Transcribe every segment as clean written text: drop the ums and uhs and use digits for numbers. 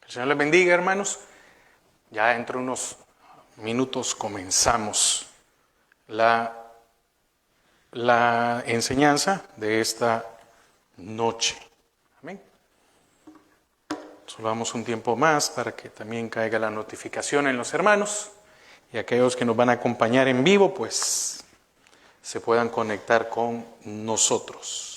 El Señor les bendiga, hermanos. Ya entre unos minutos comenzamos la enseñanza de esta noche. Amén. Solo damos un tiempo más para que también caiga la notificación en los hermanos y aquellos que nos van a acompañar en vivo, pues se puedan conectar con nosotros.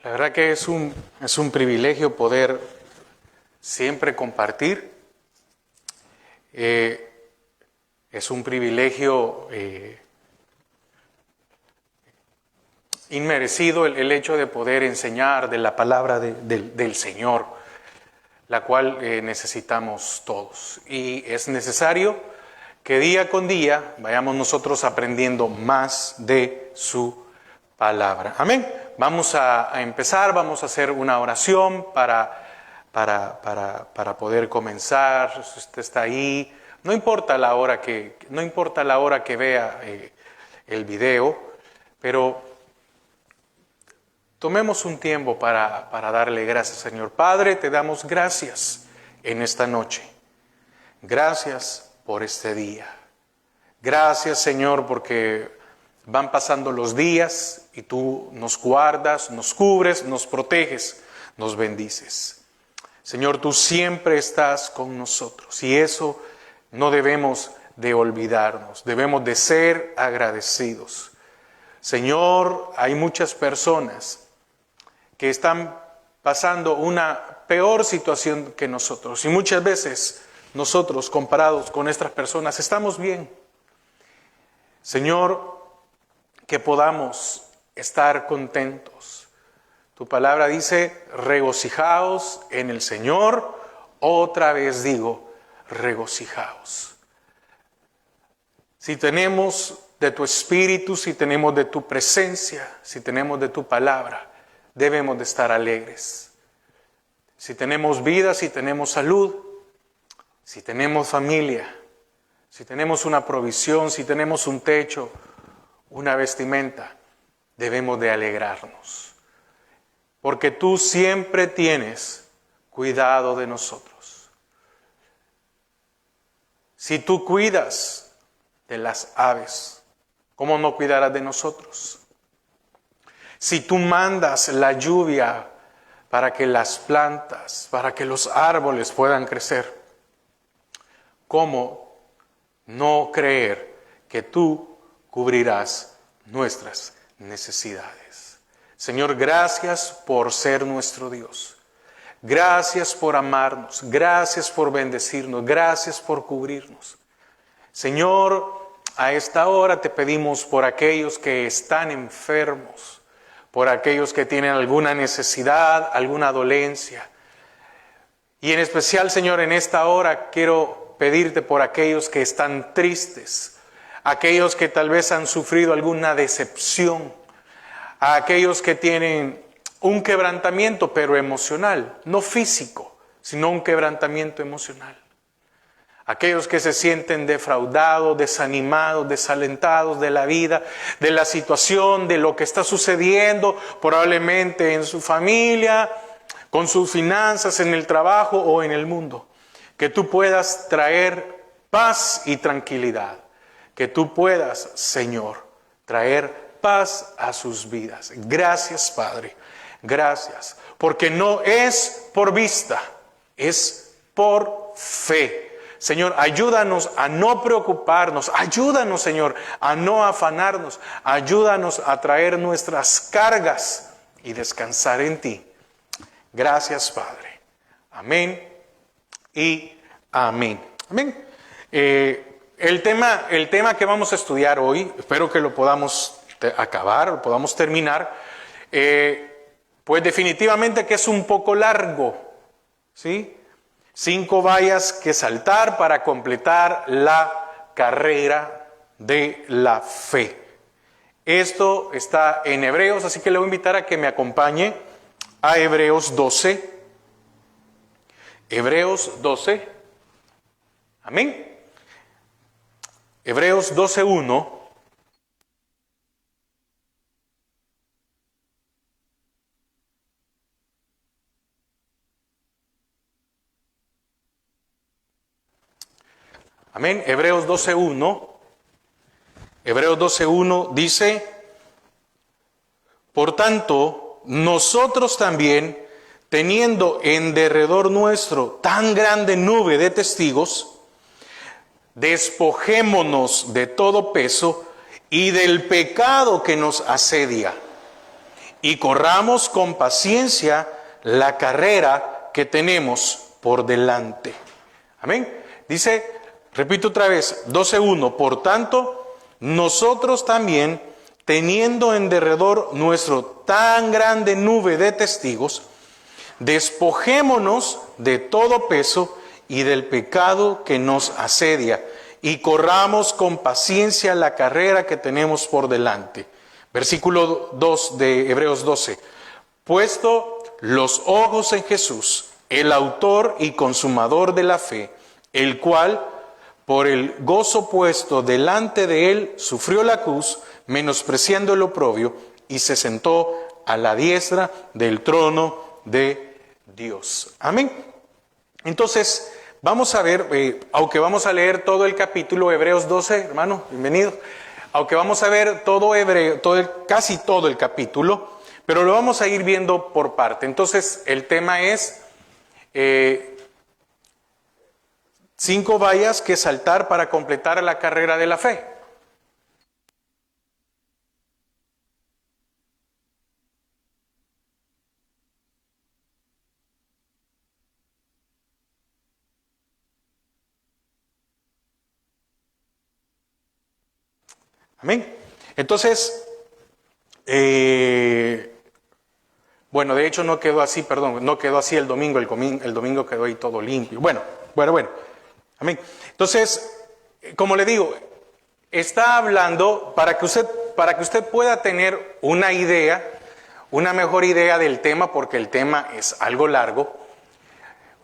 La verdad que es un privilegio poder siempre compartir. Es un privilegio inmerecido el hecho de poder enseñar de la palabra del Señor, la cual necesitamos todos. Y es necesario que día con día vayamos nosotros aprendiendo más de su palabra. Amén. Vamos a empezar, vamos a hacer una oración para poder comenzar. Si usted está ahí, no importa la hora que vea el video, pero tomemos un tiempo para darle gracias, Señor. Padre, te damos gracias en esta noche. Gracias por este día. Gracias, Señor, porque van pasando los días y tú nos guardas, nos cubres, nos proteges, nos bendices. Señor, tú siempre estás con nosotros y eso no debemos de olvidarnos, debemos de ser agradecidos. Señor, hay muchas personas que están pasando una peor situación que nosotros y muchas veces nosotros, comparados con estas personas, estamos bien. Señor, que podamos estar contentos. Tu palabra dice, regocijaos en el Señor. Otra vez digo, regocijaos. Si tenemos de tu espíritu, si tenemos de tu presencia, si tenemos de tu palabra, debemos de estar alegres. Si tenemos vida, si tenemos salud, si tenemos familia, si tenemos una provisión, si tenemos un techo, una vestimenta, debemos de alegrarnos. Porque tú siempre tienes cuidado de nosotros. Si tú cuidas de las aves, ¿cómo no cuidarás de nosotros? Si tú mandas la lluvia para que las plantas, para que los árboles puedan crecer, ¿cómo no creer que tú cubrirás nuestras necesidades? Señor, gracias por ser nuestro Dios. Gracias por amarnos. Gracias por bendecirnos. Gracias por cubrirnos. Señor, a esta hora te pedimos por aquellos que están enfermos, por aquellos que tienen alguna necesidad, alguna dolencia. Y en especial, Señor, en esta hora quiero pedirte por aquellos que están tristes, aquellos que tal vez han sufrido alguna decepción, a aquellos que tienen un quebrantamiento pero emocional, no físico, sino un quebrantamiento emocional. Aquellos que se sienten defraudados, desanimados, desalentados de la vida, de la situación, de lo que está sucediendo, probablemente en su familia, con sus finanzas, en el trabajo o en el mundo. Que tú puedas traer paz y tranquilidad. Que tú puedas, Señor, traer paz a sus vidas. Gracias, Padre. Gracias porque no es por vista, es por fe. Señor, ayúdanos a no preocuparnos, ayúdanos, Señor, a no afanarnos, ayúdanos a traer nuestras cargas y descansar en ti. Gracias, Padre. Amén y amén. Amén. El tema que vamos a estudiar hoy, espero que lo podamos acabar, lo podamos terminar, pues definitivamente que es un poco largo, ¿sí? 5 vallas que saltar para completar la carrera de la fe. Esto está en Hebreos, así que le voy a invitar a que me acompañe a Hebreos 12. Hebreos 12. Amén. Hebreos 12:1. Amén. Hebreos 12:1. Hebreos 12:1 dice: por tanto, nosotros también, teniendo en derredor nuestro tan grande nube de testigos, despojémonos de todo peso y del pecado que nos asedia, y corramos con paciencia la carrera que tenemos por delante. Amén. Dice, repito otra vez, 12:1, por tanto, nosotros también, teniendo en derredor nuestro tan grande nube de testigos, despojémonos de todo peso y del pecado que nos asedia, y corramos con paciencia la carrera que tenemos por delante. Versículo 2 de Hebreos 12. Puesto los ojos en Jesús, el autor y consumador de la fe, el cual, por el gozo puesto delante de él, sufrió la cruz, menospreciando el oprobio, y se sentó a la diestra del trono de Dios. Amén. Entonces, vamos a ver, aunque vamos a leer todo el capítulo, Hebreos 12, hermano, bienvenido. Aunque vamos a ver casi todo el capítulo, pero lo vamos a ir viendo por parte. Entonces, el tema es 5 vallas que saltar para completar la carrera de la fe. Amén. Entonces, bueno, de hecho no quedó así, perdón, no quedó así el domingo quedó ahí todo limpio. Bueno. Amén. Entonces, como le digo, está hablando para que usted pueda tener una idea, una mejor idea del tema, porque el tema es algo largo.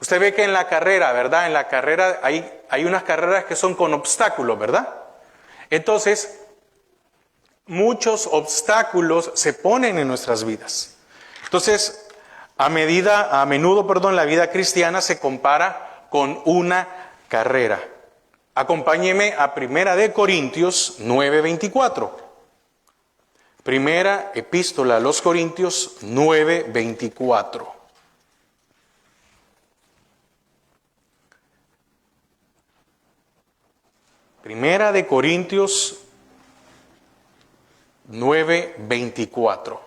Usted ve que en la carrera, ¿verdad? En la carrera hay unas carreras que son con obstáculos, ¿verdad? Entonces, muchos obstáculos se ponen en nuestras vidas. Entonces, a menudo, la vida cristiana se compara con una carrera. Acompáñeme a 1 Corintios 9:24. Primera epístola a los Corintios 9:24. Primera de Corintios 9:24.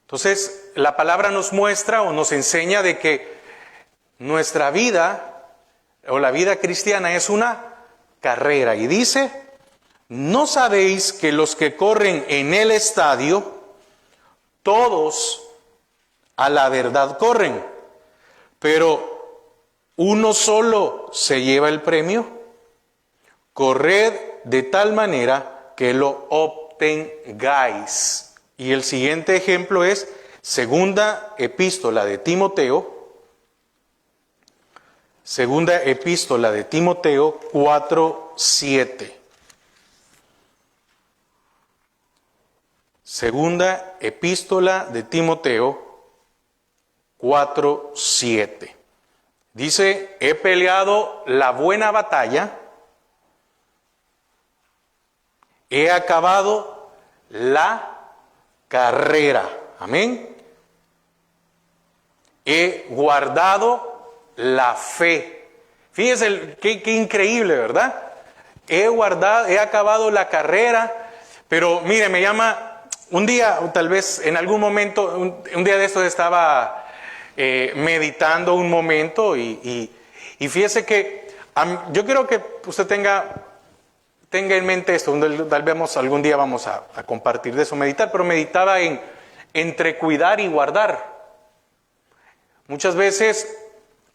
Entonces, la palabra nos muestra o nos enseña de que nuestra vida o la vida cristiana es una carrera. Y dice, ¿no sabéis que los que corren en el estadio, todos a la verdad corren, pero uno solo se lleva el premio? Corred de tal manera que lo obtengáis. Y el siguiente ejemplo es segunda epístola de Timoteo 4:7. Segunda epístola de Timoteo 4:7. Dice, he peleado la buena batalla, he acabado la carrera. Amén. He guardado la fe. Fíjese qué increíble, ¿verdad? He acabado la carrera, pero mire, me llama, un día, o tal vez en algún momento, un día de estos estaba meditando un momento y fíjese que yo quiero que usted tenga en mente esto, tal vez algún día vamos a compartir de eso, meditar, pero meditaba entre cuidar y guardar. Muchas veces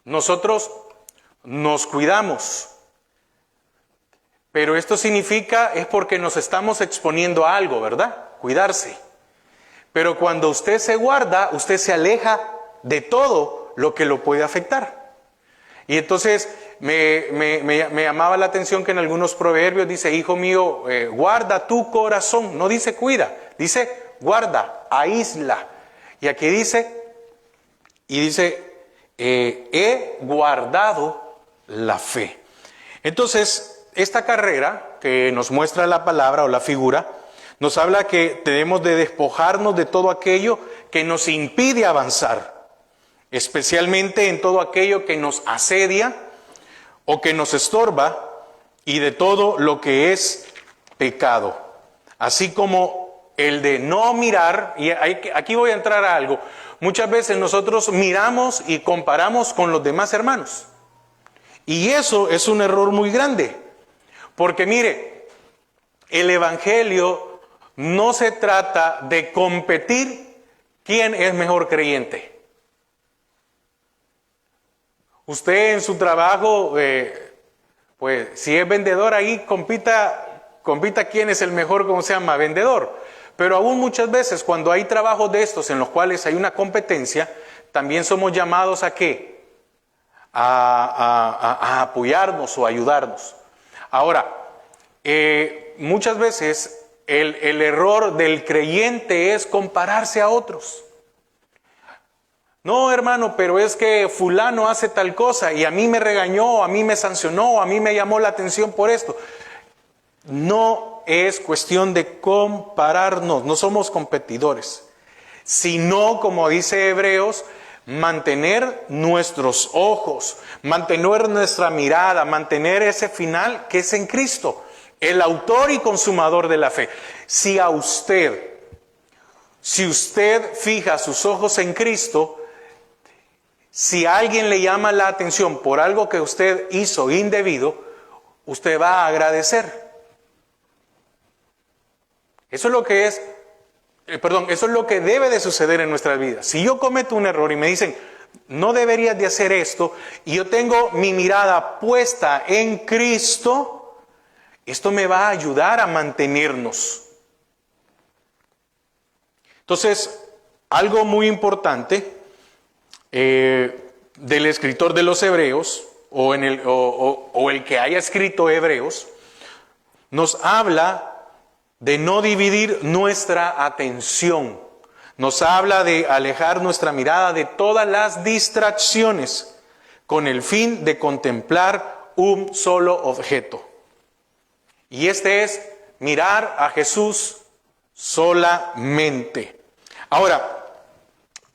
nosotros nos cuidamos, pero esto significa, es porque nos estamos exponiendo a algo, ¿verdad? Cuidarse. Pero cuando usted se guarda, usted se aleja de todo lo que lo puede afectar. Y entonces me llamaba la atención que en algunos proverbios dice, hijo mío, guarda tu corazón. No dice cuida, dice guarda, aísla. Y aquí dice, he guardado la fe. Entonces, esta carrera que nos muestra la palabra o la figura, nos habla que debemos de despojarnos de todo aquello que nos impide avanzar, especialmente en todo aquello que nos asedia o que nos estorba y de todo lo que es pecado. Así como el de no mirar, y aquí voy a entrar a algo, muchas veces nosotros miramos y comparamos con los demás hermanos. Y eso es un error muy grande, porque mire, el evangelio no se trata de competir quién es mejor creyente. Usted en su trabajo, pues si es vendedor ahí, compita quién es el mejor, ¿cómo se llama? Vendedor. Pero aún muchas veces cuando hay trabajos de estos en los cuales hay una competencia, también somos llamados ¿a qué? A apoyarnos o ayudarnos. Ahora, muchas veces el error del creyente es compararse a otros. No, hermano, pero es que fulano hace tal cosa y a mí me regañó, a mí me sancionó, a mí me llamó la atención por esto. No es cuestión de compararnos, no somos competidores, sino, como dice Hebreos, mantener nuestros ojos, mantener nuestra mirada, mantener ese final que es en Cristo, el autor y consumador de la fe. Si usted fija sus ojos en Cristo, si alguien le llama la atención por algo que usted hizo indebido, usted va a agradecer. Eso es lo que eso es lo que debe de suceder en nuestras vidas. Si yo cometo un error y me dicen, no deberías de hacer esto, y yo tengo mi mirada puesta en Cristo, esto me va a ayudar a mantenernos. Entonces, algo muy importante del escritor de los Hebreos, o el que haya escrito Hebreos, nos habla de no dividir nuestra atención. Nos habla de alejar nuestra mirada de todas las distracciones con el fin de contemplar un solo objeto. Y este es mirar a Jesús solamente. Ahora,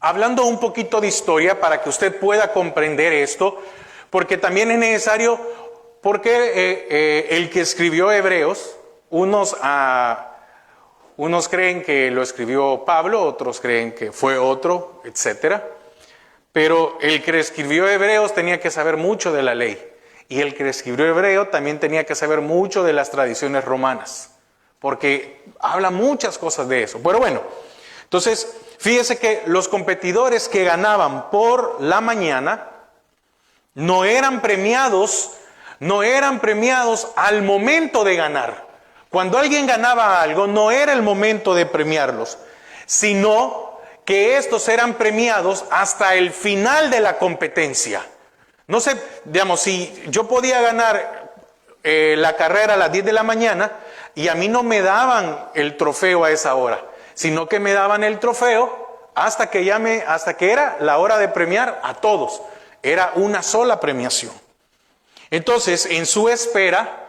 hablando un poquito de historia para que usted pueda comprender esto, porque también es necesario, porque el que escribió Hebreos, unos creen que lo escribió Pablo, otros creen que fue otro, etcétera. Pero el que escribió Hebreos tenía que saber mucho de la ley. Y el que escribió Hebreo también tenía que saber mucho de las tradiciones romanas. Porque habla muchas cosas de eso. Pero bueno, entonces, fíjese que los competidores que ganaban por la mañana no eran premiados al momento de ganar. Cuando alguien ganaba algo, no era el momento de premiarlos, sino que estos eran premiados hasta el final de la competencia. No sé, digamos, si yo podía ganar la carrera a las 10 de la mañana y a mí no me daban el trofeo a esa hora, sino que me daban el trofeo hasta que era la hora de premiar a todos. Era una sola premiación. Entonces, en su espera,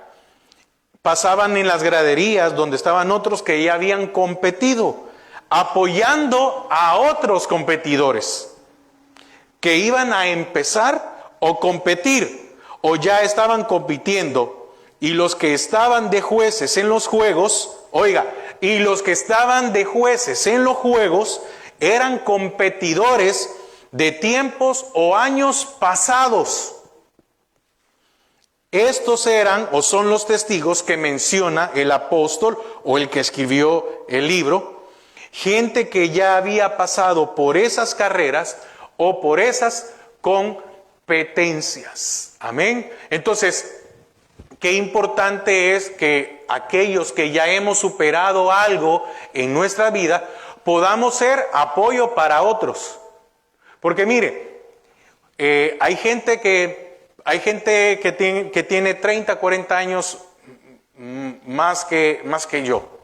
pasaban en las graderías donde estaban otros que ya habían competido. apoyando a otros competidores que iban a empezar o competir o ya estaban compitiendo, y los que estaban de jueces en los juegos, oiga, y los que estaban de jueces en los juegos eran competidores de tiempos o años pasados. Estos eran o son los testigos que menciona el apóstol o el que escribió el libro, gente que ya había pasado por esas carreras o por esas competencias. Amén. Entonces, qué importante es que aquellos que ya hemos superado algo en nuestra vida podamos ser apoyo para otros. Porque mire, hay gente que tiene 30, 40 años más que yo.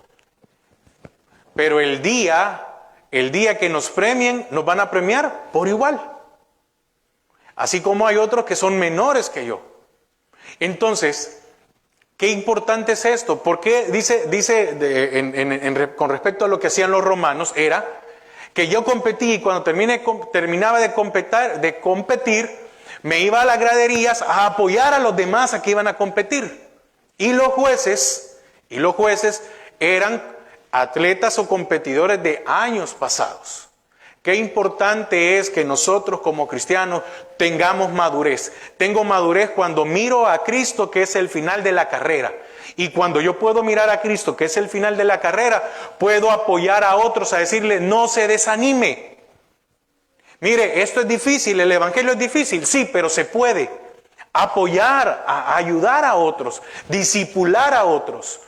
Pero el día que nos premien, nos van a premiar por igual. Así como hay otros que son menores que yo. Entonces, qué importante es esto. Porque con respecto a lo que hacían los romanos, era que yo competí y cuando terminaba de competir, me iba a las graderías a apoyar a los demás a que iban a competir. Y los jueces eran atletas o competidores de años pasados. Qué importante es que nosotros como cristianos tengamos madurez. Tengo madurez cuando miro a Cristo, que es el final de la carrera. Y cuando yo puedo mirar a Cristo, que es el final de la carrera, puedo apoyar a otros a decirle, no se desanime. Mire, esto es difícil, el evangelio es difícil, sí, pero se puede. Apoyar, ayudar a otros, discipular a otros.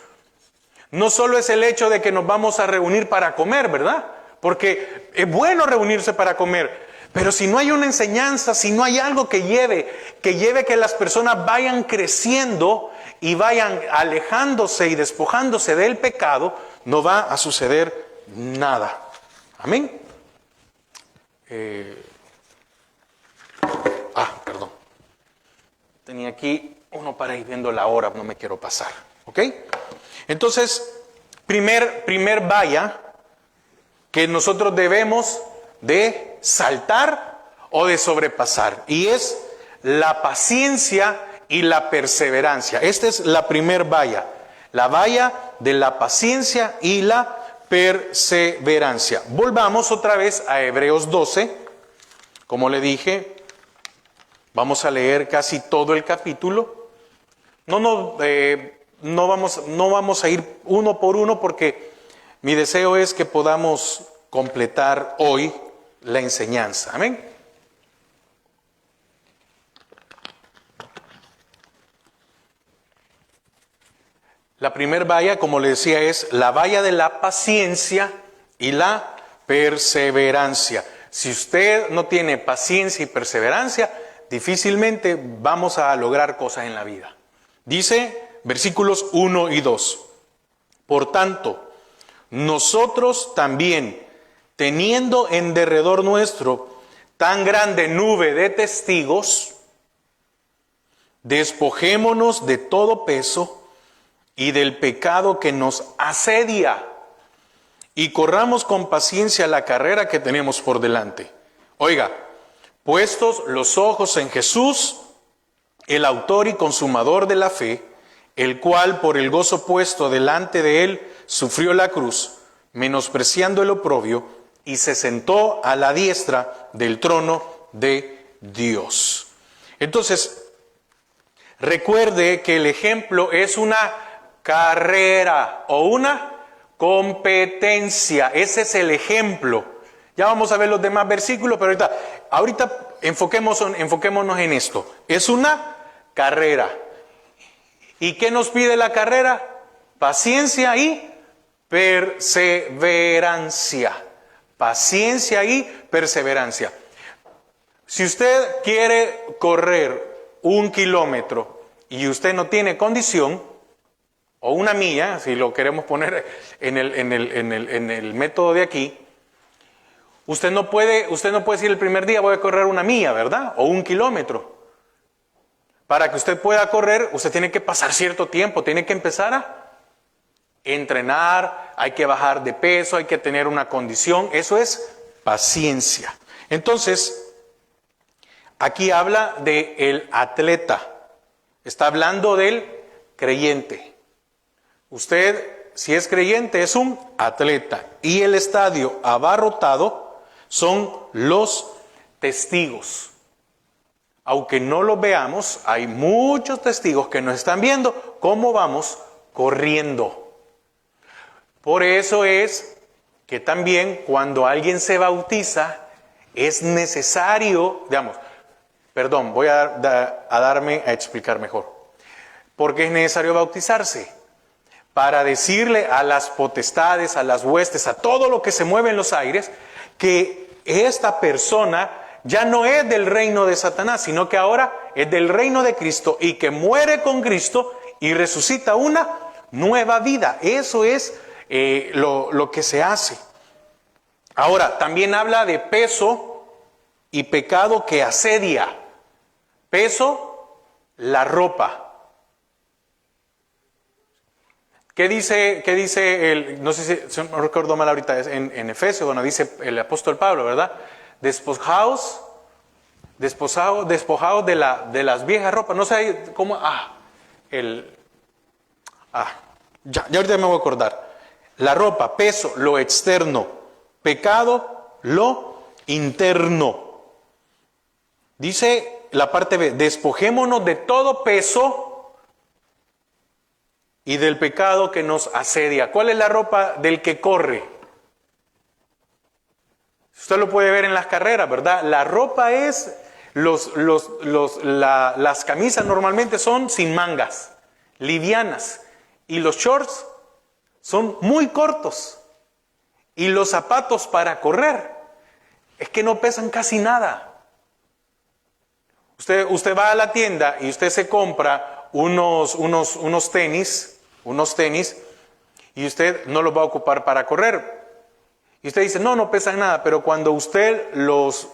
No solo es el hecho de que nos vamos a reunir para comer, ¿verdad? Porque es bueno reunirse para comer, pero si no hay una enseñanza, si no hay algo que lleve que las personas vayan creciendo y vayan alejándose y despojándose del pecado, no va a suceder nada. Amén. Perdón. Tenía aquí uno para ir viendo la hora, no me quiero pasar. ¿Ok? Entonces, primer valla que nosotros debemos de saltar o de sobrepasar, y es la paciencia y la perseverancia. Esta es la primer valla, la valla de la paciencia y la perseverancia. Volvamos otra vez a Hebreos 12. Como le dije, vamos a leer casi todo el capítulo. No vamos a ir uno por uno porque mi deseo es que podamos completar hoy la enseñanza. Amén. La primera valla, como le decía, es la valla de la paciencia y la perseverancia. Si usted no tiene paciencia y perseverancia, difícilmente vamos a lograr cosas en la vida. Dice versículos 1 y 2. Por tanto, nosotros también, teniendo en derredor nuestro tan grande nube de testigos, despojémonos de todo peso y del pecado que nos asedia, y corramos con paciencia la carrera que tenemos por delante. Oiga, puestos los ojos en Jesús, el autor y consumador de la fe, el cual por el gozo puesto delante de él sufrió la cruz, menospreciando el oprobio, y se sentó a la diestra del trono de Dios. Entonces, recuerde que el ejemplo es una carrera o una competencia. Ese es el ejemplo. Ya vamos a ver los demás versículos, pero ahorita enfoquémonos en esto. Es una carrera. ¿Y qué nos pide la carrera? Paciencia y perseverancia. Paciencia y perseverancia. Si usted quiere correr 1 kilómetro y usted no tiene condición, o 1 milla, si lo queremos poner en el método de aquí, usted no puede decir el primer día voy a correr 1 milla, ¿verdad? O 1 kilómetro. Para que usted pueda correr, usted tiene que pasar cierto tiempo, tiene que empezar a entrenar, hay que bajar de peso, hay que tener una condición. Eso es paciencia. Entonces, aquí habla del atleta. Está hablando del creyente. Usted, si es creyente, es un atleta. Y el estadio abarrotado son los testigos. Aunque no lo veamos, hay muchos testigos que nos están viendo cómo vamos corriendo. Por eso es que también cuando alguien se bautiza, es necesario, voy a explicar mejor. ¿Por qué es necesario bautizarse? Para decirle a las potestades, a las huestes, a todo lo que se mueve en los aires, que esta persona ya no es del reino de Satanás, sino que ahora es del reino de Cristo y que muere con Cristo y resucita una nueva vida. Eso es lo que se hace. Ahora, también habla de peso y pecado que asedia. Peso, la ropa. ¿Qué dice no sé si no recuerdo mal ahorita, es en Efesios, bueno, dice el apóstol Pablo, ¿verdad? Despojaos de las viejas ropas. No sé cómo, ya ahorita me voy a acordar. La ropa, peso, lo externo, pecado, lo interno. Dice la parte B, despojémonos de todo peso y del pecado que nos asedia. ¿Cuál es la ropa del que corre? Usted lo puede ver en las carreras, ¿verdad? La ropa es, las camisas normalmente son sin mangas, livianas, y los shorts son muy cortos, y los zapatos para correr es que no pesan casi nada. Usted va a la tienda y usted se compra unos tenis, y usted no los va a ocupar para correr. Y usted dice, no pesan nada, pero cuando usted los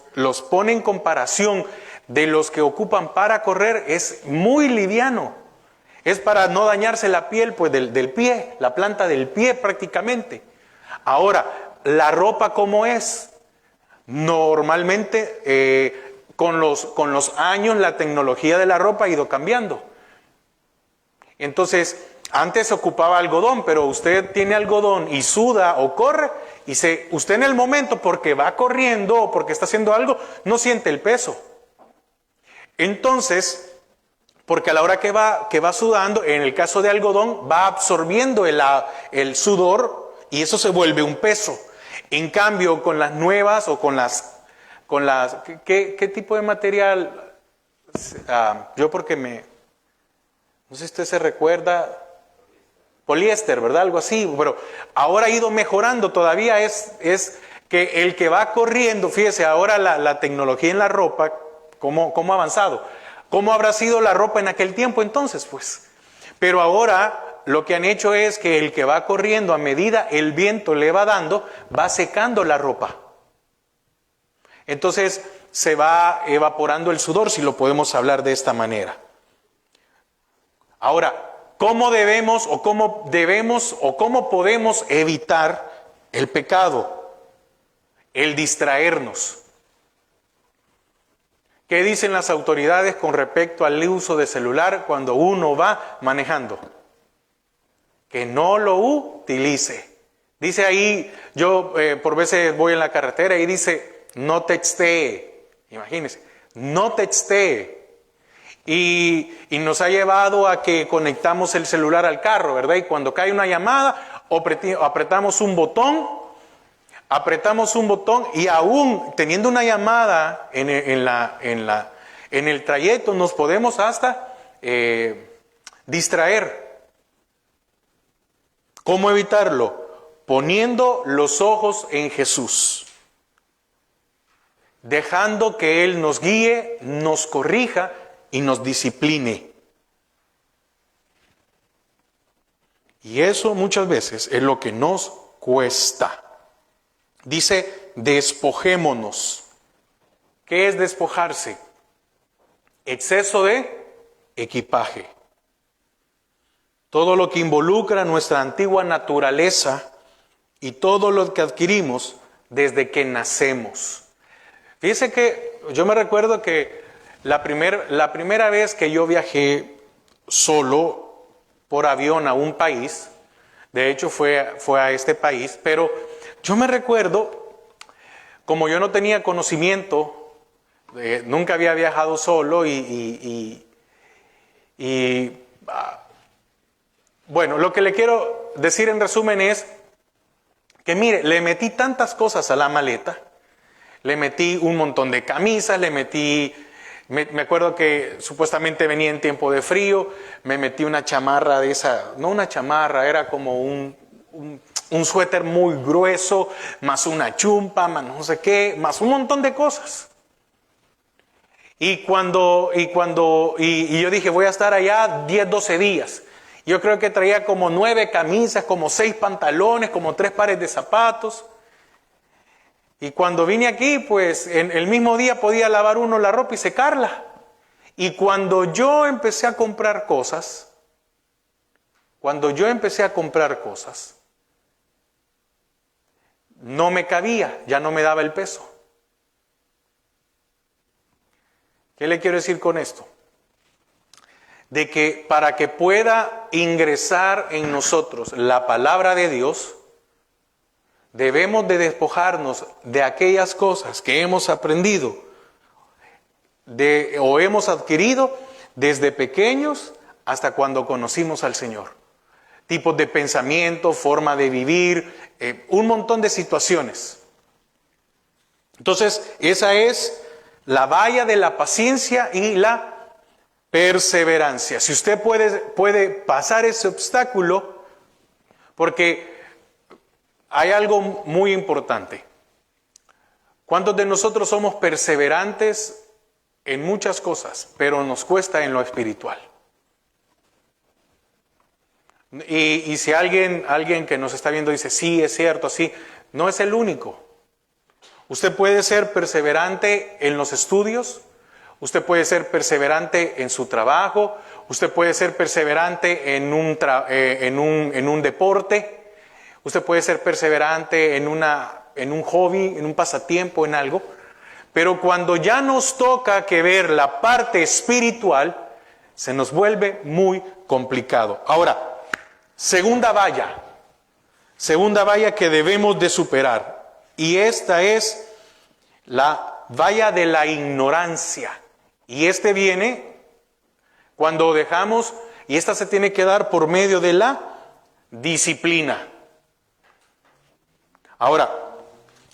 pone en comparación de los que ocupan para correr, es muy liviano. Es para no dañarse la piel pues del pie, la planta del pie prácticamente. Ahora, la ropa ¿cómo es? Normalmente con los años la tecnología de la ropa ha ido cambiando. Entonces, antes se ocupaba algodón, pero usted tiene algodón y suda o corre, y usted en el momento, porque va corriendo o porque está haciendo algo, no siente el peso. Entonces, porque a la hora que va sudando, en el caso de algodón, va absorbiendo el sudor y eso se vuelve un peso. En cambio, con las nuevas o con las ¿qué tipo de material? Yo porque no sé si usted se recuerda, poliéster, ¿verdad? Algo así, pero ahora ha ido mejorando, todavía es que el que va corriendo, fíjese, ahora la tecnología en la ropa, ¿cómo ha avanzado? ¿Cómo habrá sido la ropa en aquel tiempo entonces? Pues, pero ahora lo que han hecho es que el que va corriendo, a medida el viento le va dando, va secando la ropa. Entonces se va evaporando el sudor, si lo podemos hablar de esta manera. Ahora, ¿cómo podemos evitar el pecado? El distraernos. ¿Qué dicen las autoridades con respecto al uso de celular cuando uno va manejando? Que no lo utilice. Dice ahí, yo por veces voy en la carretera y dice, no textee. Imagínense, no textee. Y nos ha llevado a que conectamos el celular al carro, ¿verdad? Y cuando cae una llamada, apretamos un botón y aún teniendo una llamada en el trayecto nos podemos hasta distraer. ¿Cómo evitarlo? Poniendo los ojos en Jesús, dejando que Él nos guíe, nos corrija y nos discipline. Y eso muchas veces es lo que nos cuesta. Dice, despojémonos. ¿Qué es despojarse? Exceso de equipaje. todo lo que involucra nuestra antigua naturaleza y todo lo que adquirimos desde que nacemos. Fíjese que yo me recuerdo que la primera vez que yo viajé solo por avión a un país, de hecho fue a este país, pero yo me recuerdo, como yo no tenía conocimiento, nunca había viajado solo bueno, lo que le quiero decir en resumen es que mire, le metí tantas cosas a la maleta, le metí un montón de camisas, me acuerdo que supuestamente venía en tiempo de frío, me metí una chamarra de esa, no una chamarra, era como un suéter muy grueso, más una chumpa, más no sé qué, más un montón de cosas. Y yo dije, voy a estar allá 10, 12 días. Yo creo que traía como 9 camisas, como 6 pantalones, como 3 pares de zapatos. Y cuando vine aquí, pues en el mismo día podía lavar uno la ropa y secarla. Y cuando yo empecé a comprar cosas, no me cabía, ya no me daba el peso. ¿Qué le quiero decir con esto? De que para que pueda ingresar en nosotros la palabra de Dios, debemos de despojarnos de aquellas cosas que hemos aprendido o hemos adquirido desde pequeños hasta cuando conocimos al Señor. Tipos de pensamiento, forma de vivir, un montón de situaciones. Entonces, esa es la valla de la paciencia y la perseverancia. Si usted puede pasar ese obstáculo, porque hay algo muy importante. ¿Cuántos de nosotros somos perseverantes en muchas cosas, pero nos cuesta en lo espiritual? Y si alguien que nos está viendo dice, sí, es cierto, sí, no es el único. Usted puede ser perseverante en los estudios, usted puede ser perseverante en su trabajo, usted puede ser perseverante en un deporte, usted puede ser perseverante en un hobby, en un pasatiempo, en algo, pero cuando ya nos toca que ver la parte espiritual, se nos vuelve muy complicado. Ahora, segunda valla que debemos de superar, y esta es la valla de la ignorancia. Y viene cuando dejamos, y esta se tiene que dar por medio de la disciplina. Ahora,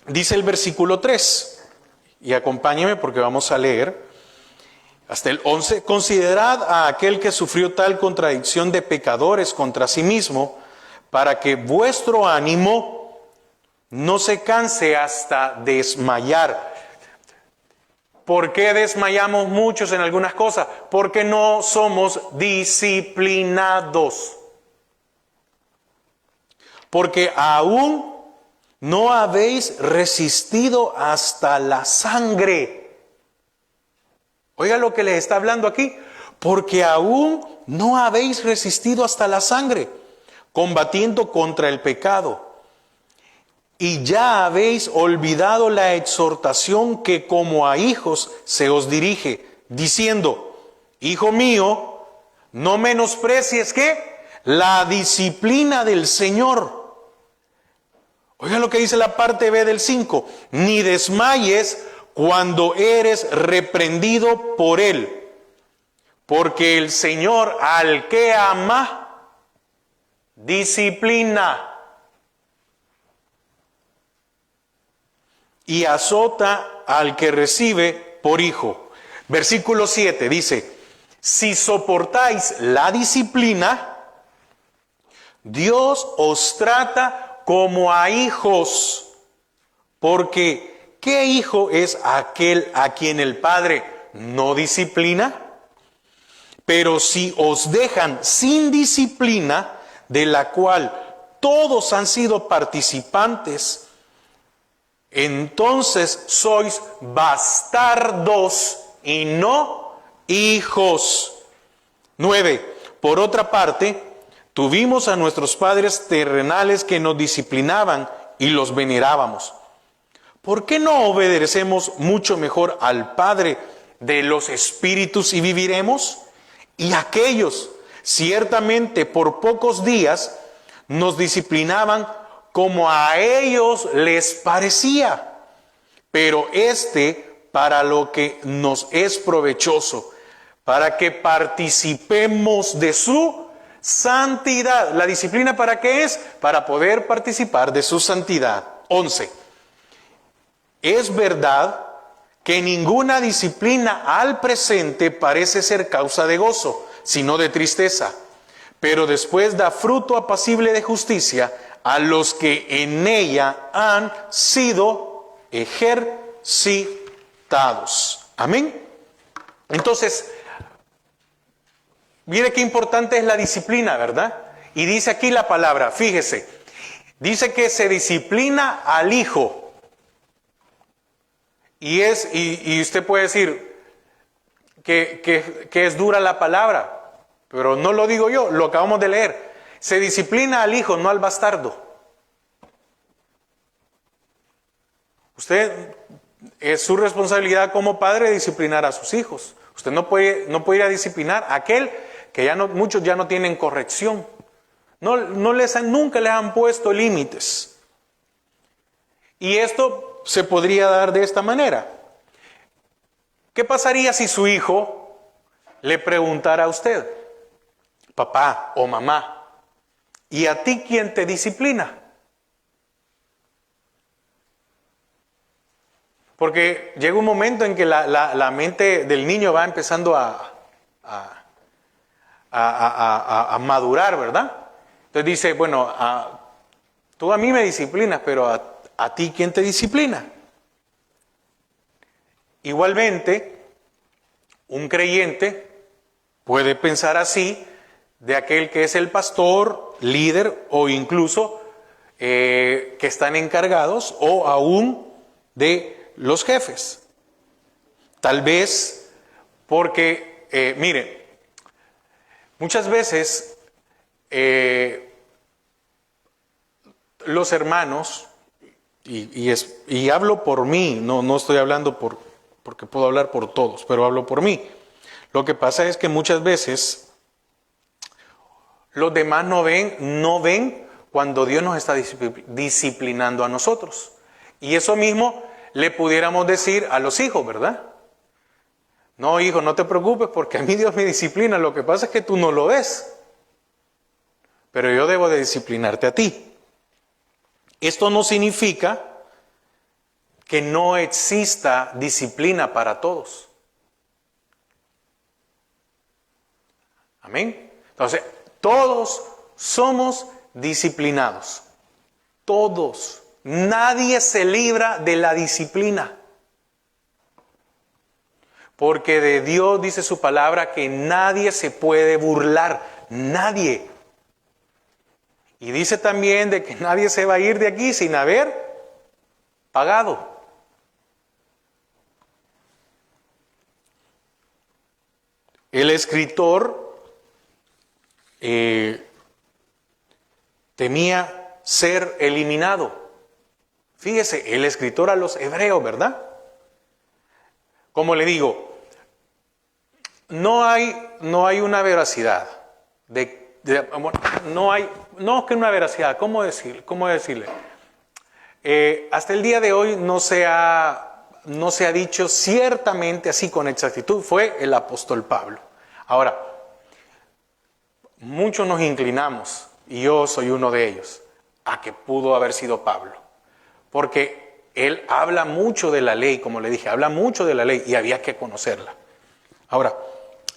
dice el versículo 3, y acompáñeme porque vamos a leer hasta el 11. Considerad a aquel que sufrió tal contradicción de pecadores contra sí mismo, para que vuestro ánimo no se canse hasta desmayar. ¿Por qué desmayamos muchos en algunas cosas? Porque no somos disciplinados. Porque aún no habéis resistido hasta la sangre. Oiga lo que les está hablando aquí. Porque aún no habéis resistido hasta la sangre, combatiendo contra el pecado. Y ya habéis olvidado la exhortación que como a hijos se os dirige, diciendo, hijo mío, no menosprecies ¿qué? La disciplina del Señor. Oiga lo que dice la parte B del 5, ni desmayes cuando eres reprendido por Él, porque el Señor al que ama, disciplina. Y azota al que recibe por hijo. Versículo 7 dice, si soportáis la disciplina, Dios os trata como a hijos. Porque, ¿qué hijo es aquel a quien el Padre no disciplina? Pero si os dejan sin disciplina, de la cual todos han sido participantes, entonces sois bastardos y no hijos. 9. Por otra parte, Tuvimos a nuestros padres terrenales que nos disciplinaban y los venerábamos. ¿Por qué no obedecemos mucho mejor al Padre de los espíritus y viviremos? Y aquellos, ciertamente por pocos días, nos disciplinaban como a ellos les parecía, pero para lo que nos es provechoso, para que participemos de su santidad. ¿La disciplina para qué es? Para poder participar de su santidad. 11. Es verdad que ninguna disciplina al presente parece ser causa de gozo, sino de tristeza, pero después da fruto apacible de justicia a los que en ella han sido ejercitados. Amén. Entonces, mire qué importante es la disciplina, ¿verdad? Y dice aquí la palabra, fíjese, dice que se disciplina al hijo. Y usted puede decir que es dura la palabra, pero no lo digo yo, lo acabamos de leer. Se disciplina al hijo, no al bastardo. Usted, es su responsabilidad como padre disciplinar a sus hijos. Usted no puede ir a disciplinar a aquel que muchos ya no tienen corrección. Nunca les han puesto límites. Y esto se podría dar de esta manera. ¿Qué pasaría si su hijo le preguntara a usted, papá o mamá, ¿y a ti quién te disciplina? Porque llega un momento en que la mente del niño va empezando a madurar, ¿verdad? Entonces dice, bueno, tú a mí me disciplinas, pero ¿a ti quién te disciplina? Igualmente, un creyente puede pensar así de aquel que es el pastor, líder o incluso que están encargados o aún de los jefes. Tal vez porque, miren, muchas veces los hermanos, y hablo por mí, no estoy hablando porque puedo hablar por todos, pero hablo por mí. Lo que pasa es que muchas veces los demás no ven cuando Dios nos está disciplinando a nosotros. Y eso mismo le pudiéramos decir a los hijos, ¿verdad? No, hijo, no te preocupes porque a mí Dios me disciplina. Lo que pasa es que tú no lo ves. Pero yo debo de disciplinarte a ti. Esto no significa que no exista disciplina para todos. Amén. Entonces, todos somos disciplinados. Todos. Nadie se libra de la disciplina. Porque de Dios dice su palabra que nadie se puede burlar. Nadie. Y dice también de que nadie se va a ir de aquí sin haber pagado. El escritor temía ser eliminado. Fíjese, el escritor a los hebreos, ¿verdad? Como le digo, no hay una veracidad. No que una veracidad, ¿cómo decirle? Hasta el día de hoy no se ha dicho ciertamente así con exactitud, fue el apóstol Pablo. Ahora, muchos nos inclinamos, y yo soy uno de ellos, a que pudo haber sido Pablo. Porque él habla mucho de la ley, como le dije, habla mucho de la ley y había que conocerla. Ahora,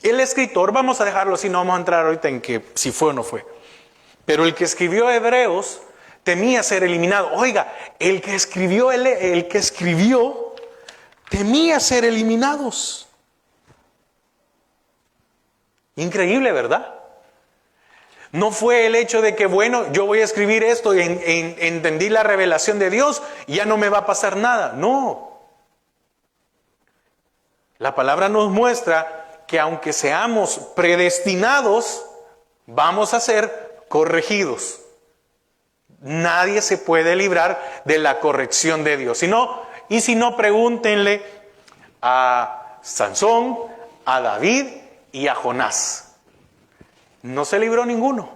el escritor, vamos a dejarlo así, no vamos a entrar ahorita en que si fue o no fue. Pero el que escribió Hebreos temía ser eliminado. Oiga, el que escribió temía ser eliminados. Increíble, ¿verdad? No fue el hecho de que, bueno, yo voy a escribir esto y entendí la revelación de Dios y ya no me va a pasar nada. No. La palabra nos muestra que aunque seamos predestinados, vamos a ser corregidos. Nadie se puede librar de la corrección de Dios. Y si no, pregúntenle a Sansón, a David y a Jonás. No se libró ninguno.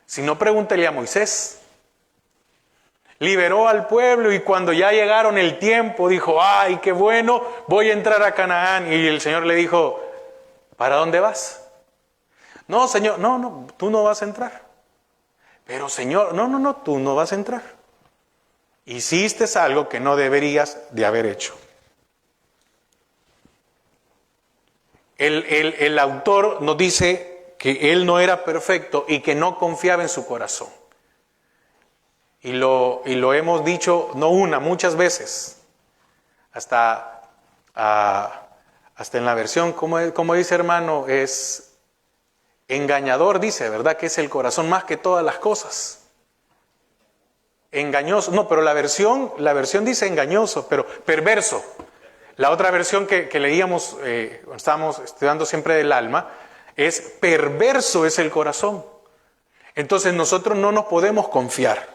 Si no, pregúntenle a Moisés. Liberó al pueblo y cuando ya llegaron el tiempo, dijo, ¡ay, qué bueno! Voy a entrar a Canaán. Y el Señor le dijo, ¿para dónde vas? No, Señor, no, tú no vas a entrar. Pero Señor, no, tú no vas a entrar. Hiciste algo que no deberías de haber hecho. El autor nos dice que él no era perfecto y que no confiaba en su corazón. Y lo hemos dicho no una, muchas veces. Hasta en la versión, como dice hermano, es engañador, dice, ¿verdad? Que es el corazón más que todas las cosas. Engañoso, no, pero la versión dice engañoso, pero perverso. La otra versión que leíamos, estábamos estudiando siempre del alma, es perverso es el corazón. Entonces nosotros no nos podemos confiar.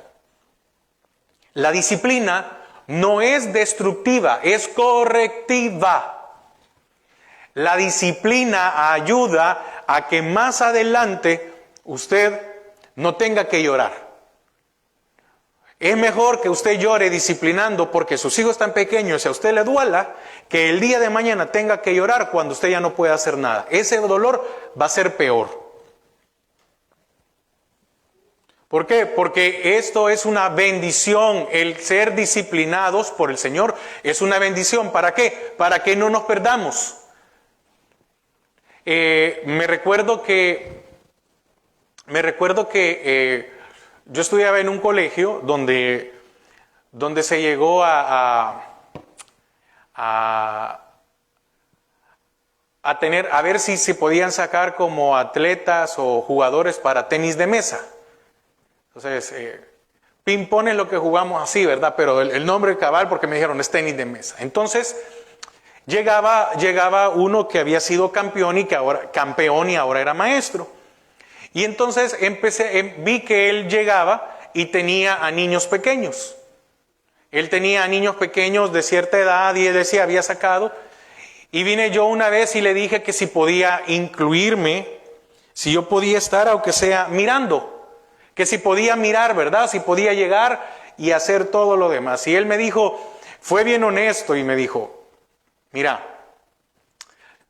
La disciplina no es destructiva, es correctiva. La disciplina ayuda a que más adelante usted no tenga que llorar. Es mejor que usted llore disciplinando porque sus hijos están pequeños y a usted le duela, que el día de mañana tenga que llorar cuando usted ya no puede hacer nada. Ese dolor va a ser peor. ¿Por qué? Porque esto es una bendición. El ser disciplinados por el Señor es una bendición. ¿Para qué? Para que no nos perdamos. Me recuerdo que yo estudiaba en un colegio donde se llegó a ver si se podían sacar como atletas o jugadores para tenis de mesa. Entonces, ping-pong es lo que jugamos así, ¿verdad? Pero el nombre cabal, porque me dijeron, es tenis de mesa. Entonces, llegaba uno que había sido campeón y ahora era maestro. Y entonces vi que él llegaba y tenía a niños pequeños. Él tenía a niños pequeños de cierta edad y él decía, había sacado. Y vine yo una vez y le dije que si podía incluirme, si yo podía estar, aunque sea mirando. Que si podía mirar, ¿verdad? Si podía llegar y hacer todo lo demás. Y él me dijo, fue bien honesto y me dijo, mira,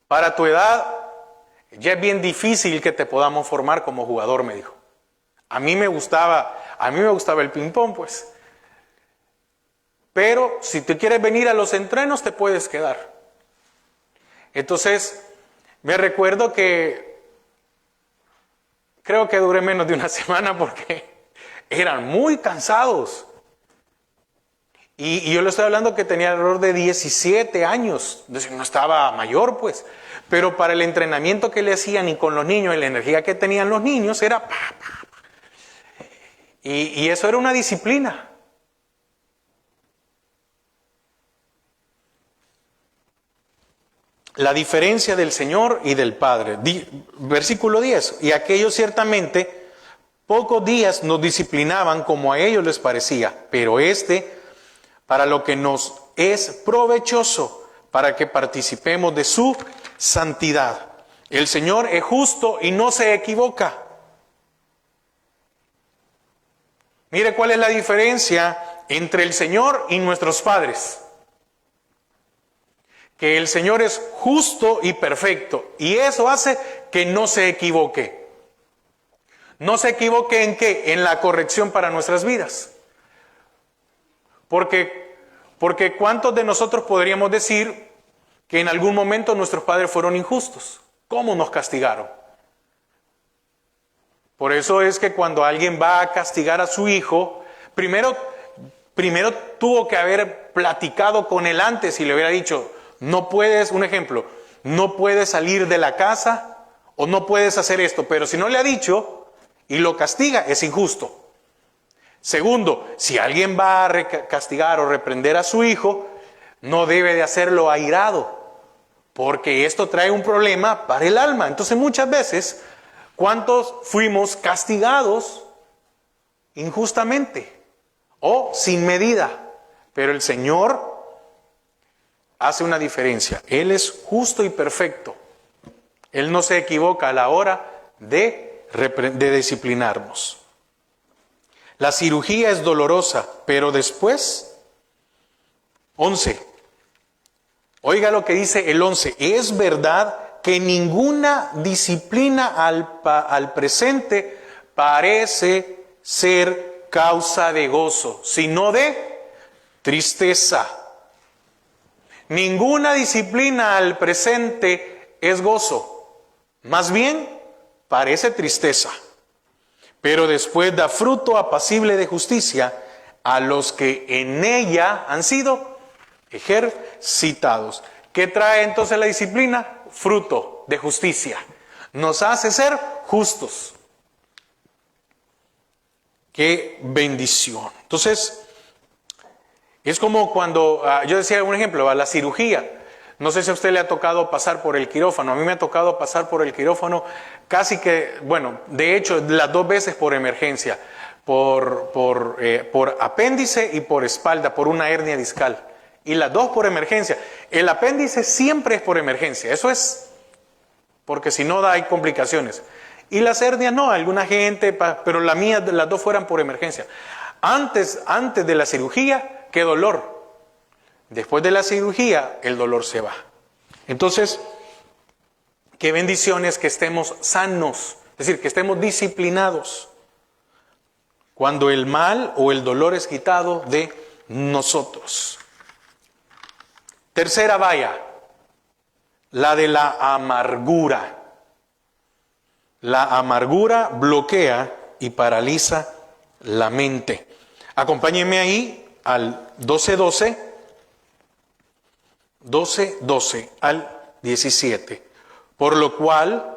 para tu edad ya es bien difícil que te podamos formar como jugador, me dijo. A mí me gustaba el ping-pong, pues. Pero si te quieres venir a los entrenos, te puedes quedar. Entonces, me recuerdo que creo que duré menos de una semana porque eran muy cansados. Y yo le estoy hablando que tenía alrededor de 17 años, no estaba mayor pues, pero para el entrenamiento que le hacían y con los niños, y la energía que tenían los niños era y eso era una disciplina. La diferencia del Señor y del Padre. Versículo 10, y aquellos ciertamente pocos días nos disciplinaban como a ellos les parecía, pero para lo que nos es provechoso, para que participemos de su santidad. El Señor es justo y no se equivoca. Mire cuál es la diferencia entre el Señor y nuestros padres. Que el Señor es justo y perfecto, y eso hace que no se equivoque. ¿No se equivoque en qué? En la corrección para nuestras vidas. Porque ¿cuántos de nosotros podríamos decir que en algún momento nuestros padres fueron injustos? ¿Cómo nos castigaron? Por eso es que cuando alguien va a castigar a su hijo, primero tuvo que haber platicado con él antes y le hubiera dicho, no puedes, un ejemplo, no puedes salir de la casa o no puedes hacer esto, pero si no le ha dicho y lo castiga, es injusto. Segundo, si alguien va a castigar o reprender a su hijo, no debe de hacerlo airado, porque esto trae un problema para el alma. Entonces muchas veces ¿Cuántos fuimos castigados injustamente o sin medida? Pero el Señor hace una diferencia. Él es justo y perfecto. Él no se equivoca a la hora de disciplinarnos. La cirugía es dolorosa, pero después, 11. Oiga lo que dice el 11. Es verdad que ninguna disciplina al presente parece ser causa de gozo, sino de tristeza. Ninguna disciplina al presente es gozo, más bien parece tristeza, pero después da fruto apacible de justicia a los que en ella han sido ejercitados. ¿Qué trae entonces la disciplina? Fruto de justicia. Nos hace ser justos. ¡Qué bendición! Entonces, es como cuando, yo decía un ejemplo, a la cirugía. No sé si a usted le ha tocado pasar por el quirófano. A mí me ha tocado pasar por el quirófano casi que, bueno, de hecho, las 2 veces por emergencia. Por apéndice y por espalda, por una hernia discal. Y las 2 por emergencia. El apéndice siempre es por emergencia. Eso es porque si no hay complicaciones. Y las hernias no, alguna gente, pero la mía, las 2 fueran por emergencia. Antes de la cirugía, qué dolor. Después de la cirugía, el dolor se va. Entonces, qué bendiciones que estemos sanos, es decir, que estemos disciplinados. Cuando el mal o el dolor es quitado de nosotros. Tercera valla, la de la amargura. La amargura bloquea y paraliza la mente. Acompáñenme ahí al 12:12 al 17. Por lo cual,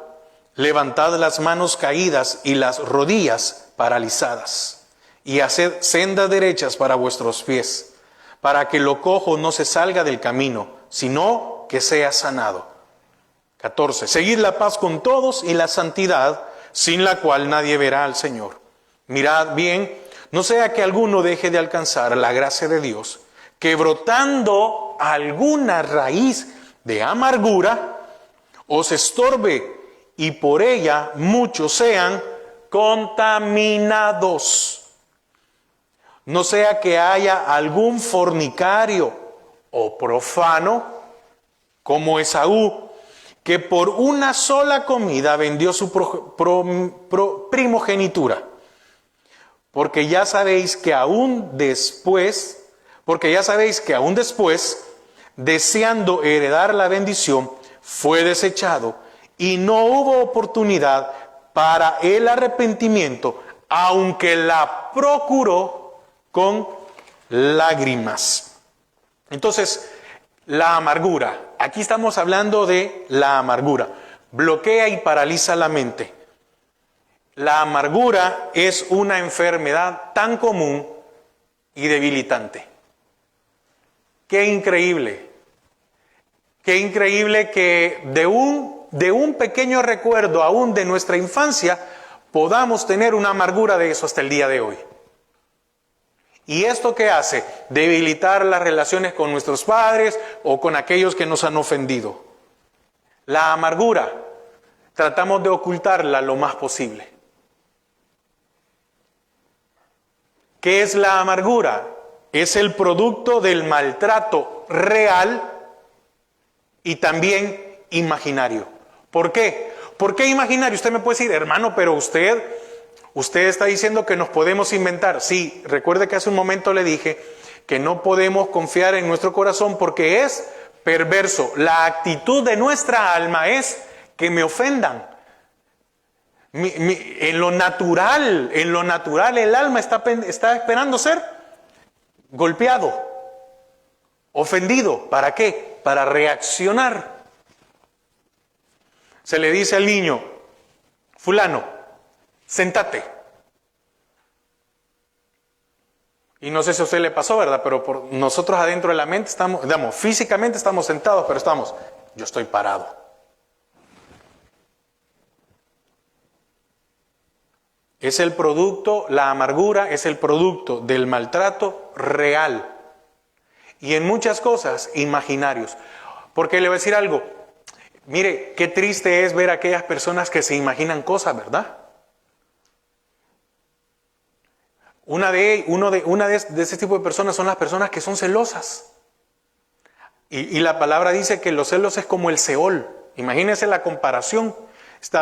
levantad las manos caídas y las rodillas paralizadas, y haced sendas derechas para vuestros pies, para que lo cojo no se salga del camino, sino que sea sanado. 14. Seguid la paz con todos y la santidad, sin la cual nadie verá al Señor. Mirad bien, no sea que alguno deje de alcanzar la gracia de Dios, que brotando alguna raíz de amargura os estorbe y por ella muchos sean contaminados. No sea que haya algún fornicario o profano como Esaú, que por una sola comida vendió su primogenitura. Porque ya sabéis que aún después, deseando heredar la bendición, fue desechado y no hubo oportunidad para el arrepentimiento, aunque la procuró con lágrimas. Entonces, la amargura. Aquí estamos hablando de la amargura. Bloquea y paraliza la mente. La amargura es una enfermedad tan común y debilitante. Qué increíble. Qué increíble que de un pequeño recuerdo aún de nuestra infancia podamos tener una amargura de eso hasta el día de hoy. ¿Y esto qué hace? Debilitar las relaciones con nuestros padres o con aquellos que nos han ofendido. La amargura, tratamos de ocultarla lo más posible. ¿Qué es la amargura? Es el producto del maltrato real y también imaginario. ¿Por qué? ¿Por qué imaginario? Usted me puede decir, hermano, pero usted está diciendo que nos podemos inventar. Sí, recuerde que hace un momento le dije que no podemos confiar en nuestro corazón porque es perverso. La actitud de nuestra alma es que me ofendan. En lo natural el alma está esperando ser golpeado, ofendido. ¿Para qué? Para reaccionar. Se le dice al niño, fulano, sentate. Y no sé si a usted le pasó, ¿verdad? Pero por nosotros adentro de la mente estamos, digamos, físicamente estamos sentados, pero yo estoy parado. Es el producto, la amargura es el producto del maltrato real. Y en muchas cosas, imaginarios. Porque le voy a decir algo. Mire, qué triste es ver a aquellas personas que se imaginan cosas, ¿verdad? Una de ese tipo de personas son las personas que son celosas. Y la palabra dice que los celos es como el Seol. Imagínense la comparación.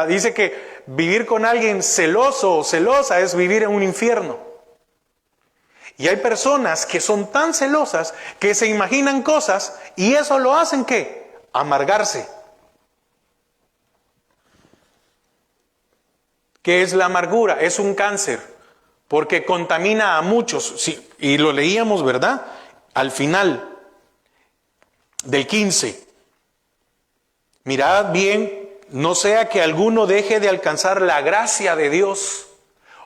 Dice que vivir con alguien celoso o celosa es vivir en un infierno. Y hay personas que son tan celosas que se imaginan cosas y eso lo hacen ¿qué? Amargarse. ¿Qué es la amargura? Es un cáncer porque contamina a muchos. Sí, y lo leíamos, ¿verdad? Al final del 15. Mirad bien. No sea que alguno deje de alcanzar la gracia de Dios.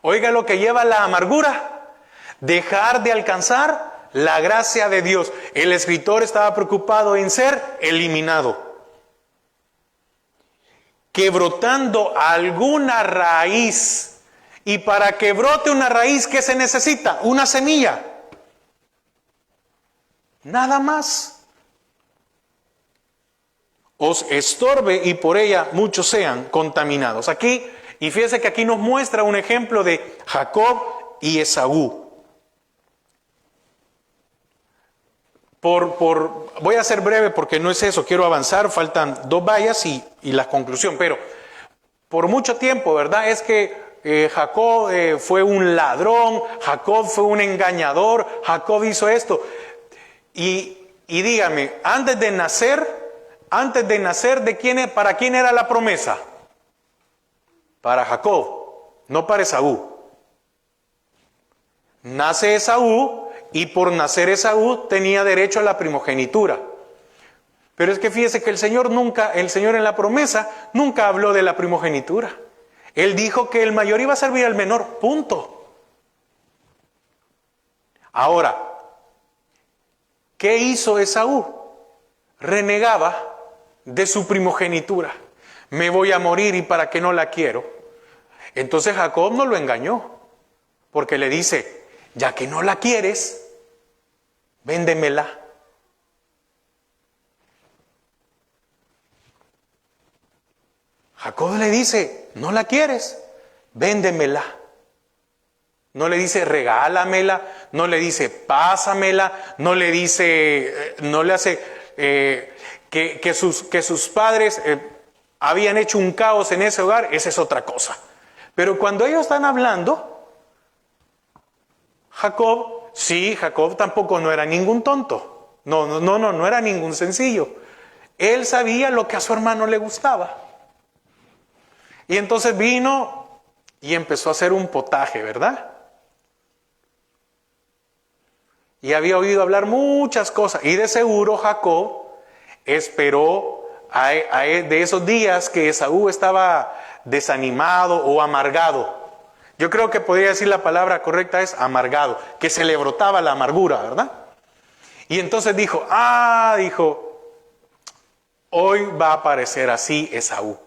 Oiga lo que lleva la amargura. Dejar de alcanzar la gracia de Dios. El escritor estaba preocupado en ser eliminado. Que brotando alguna raíz. Y para que brote una raíz, ¿qué se necesita? Una semilla. Nada más. Os estorbe y por ella muchos sean contaminados. Aquí, y fíjese que aquí nos muestra un ejemplo de Jacob y Esaú. Voy a ser breve porque no es eso, quiero avanzar, faltan 2 vallas y la conclusión, pero por mucho tiempo, ¿verdad? Es que Jacob fue un ladrón, Jacob fue un engañador, Jacob hizo esto. Y dígame, antes de nacer, ¿para quién era la promesa? Para Jacob, no para Esaú. Nace Esaú y por nacer Esaú tenía derecho a la primogenitura. Pero es que fíjese que el Señor en la promesa nunca habló de la primogenitura. Él dijo que el mayor iba a servir al menor, punto. Ahora, ¿qué hizo Esaú? Renegaba de su primogenitura. Me voy a morir y para qué no la quiero. Entonces Jacob no lo engañó, porque le dice, ya que no la quieres, véndemela. Jacob le dice, no la quieres, véndemela. No le dice regálamela, no le dice pásamela, no le dice, no le hace que sus padres habían hecho un caos en ese hogar, esa es otra cosa. Pero cuando ellos están hablando, Jacob tampoco no era ningún tonto. No era ningún sencillo. Él sabía lo que a su hermano le gustaba. Y entonces vino y empezó a hacer un potaje, ¿verdad? Y había oído hablar muchas cosas. Y de seguro Jacob esperó de esos días que Esaú estaba desanimado o amargado. Yo creo que podría decir la palabra correcta es amargado, que se le brotaba la amargura, ¿verdad? Y entonces dijo, hoy va a aparecer así Esaú.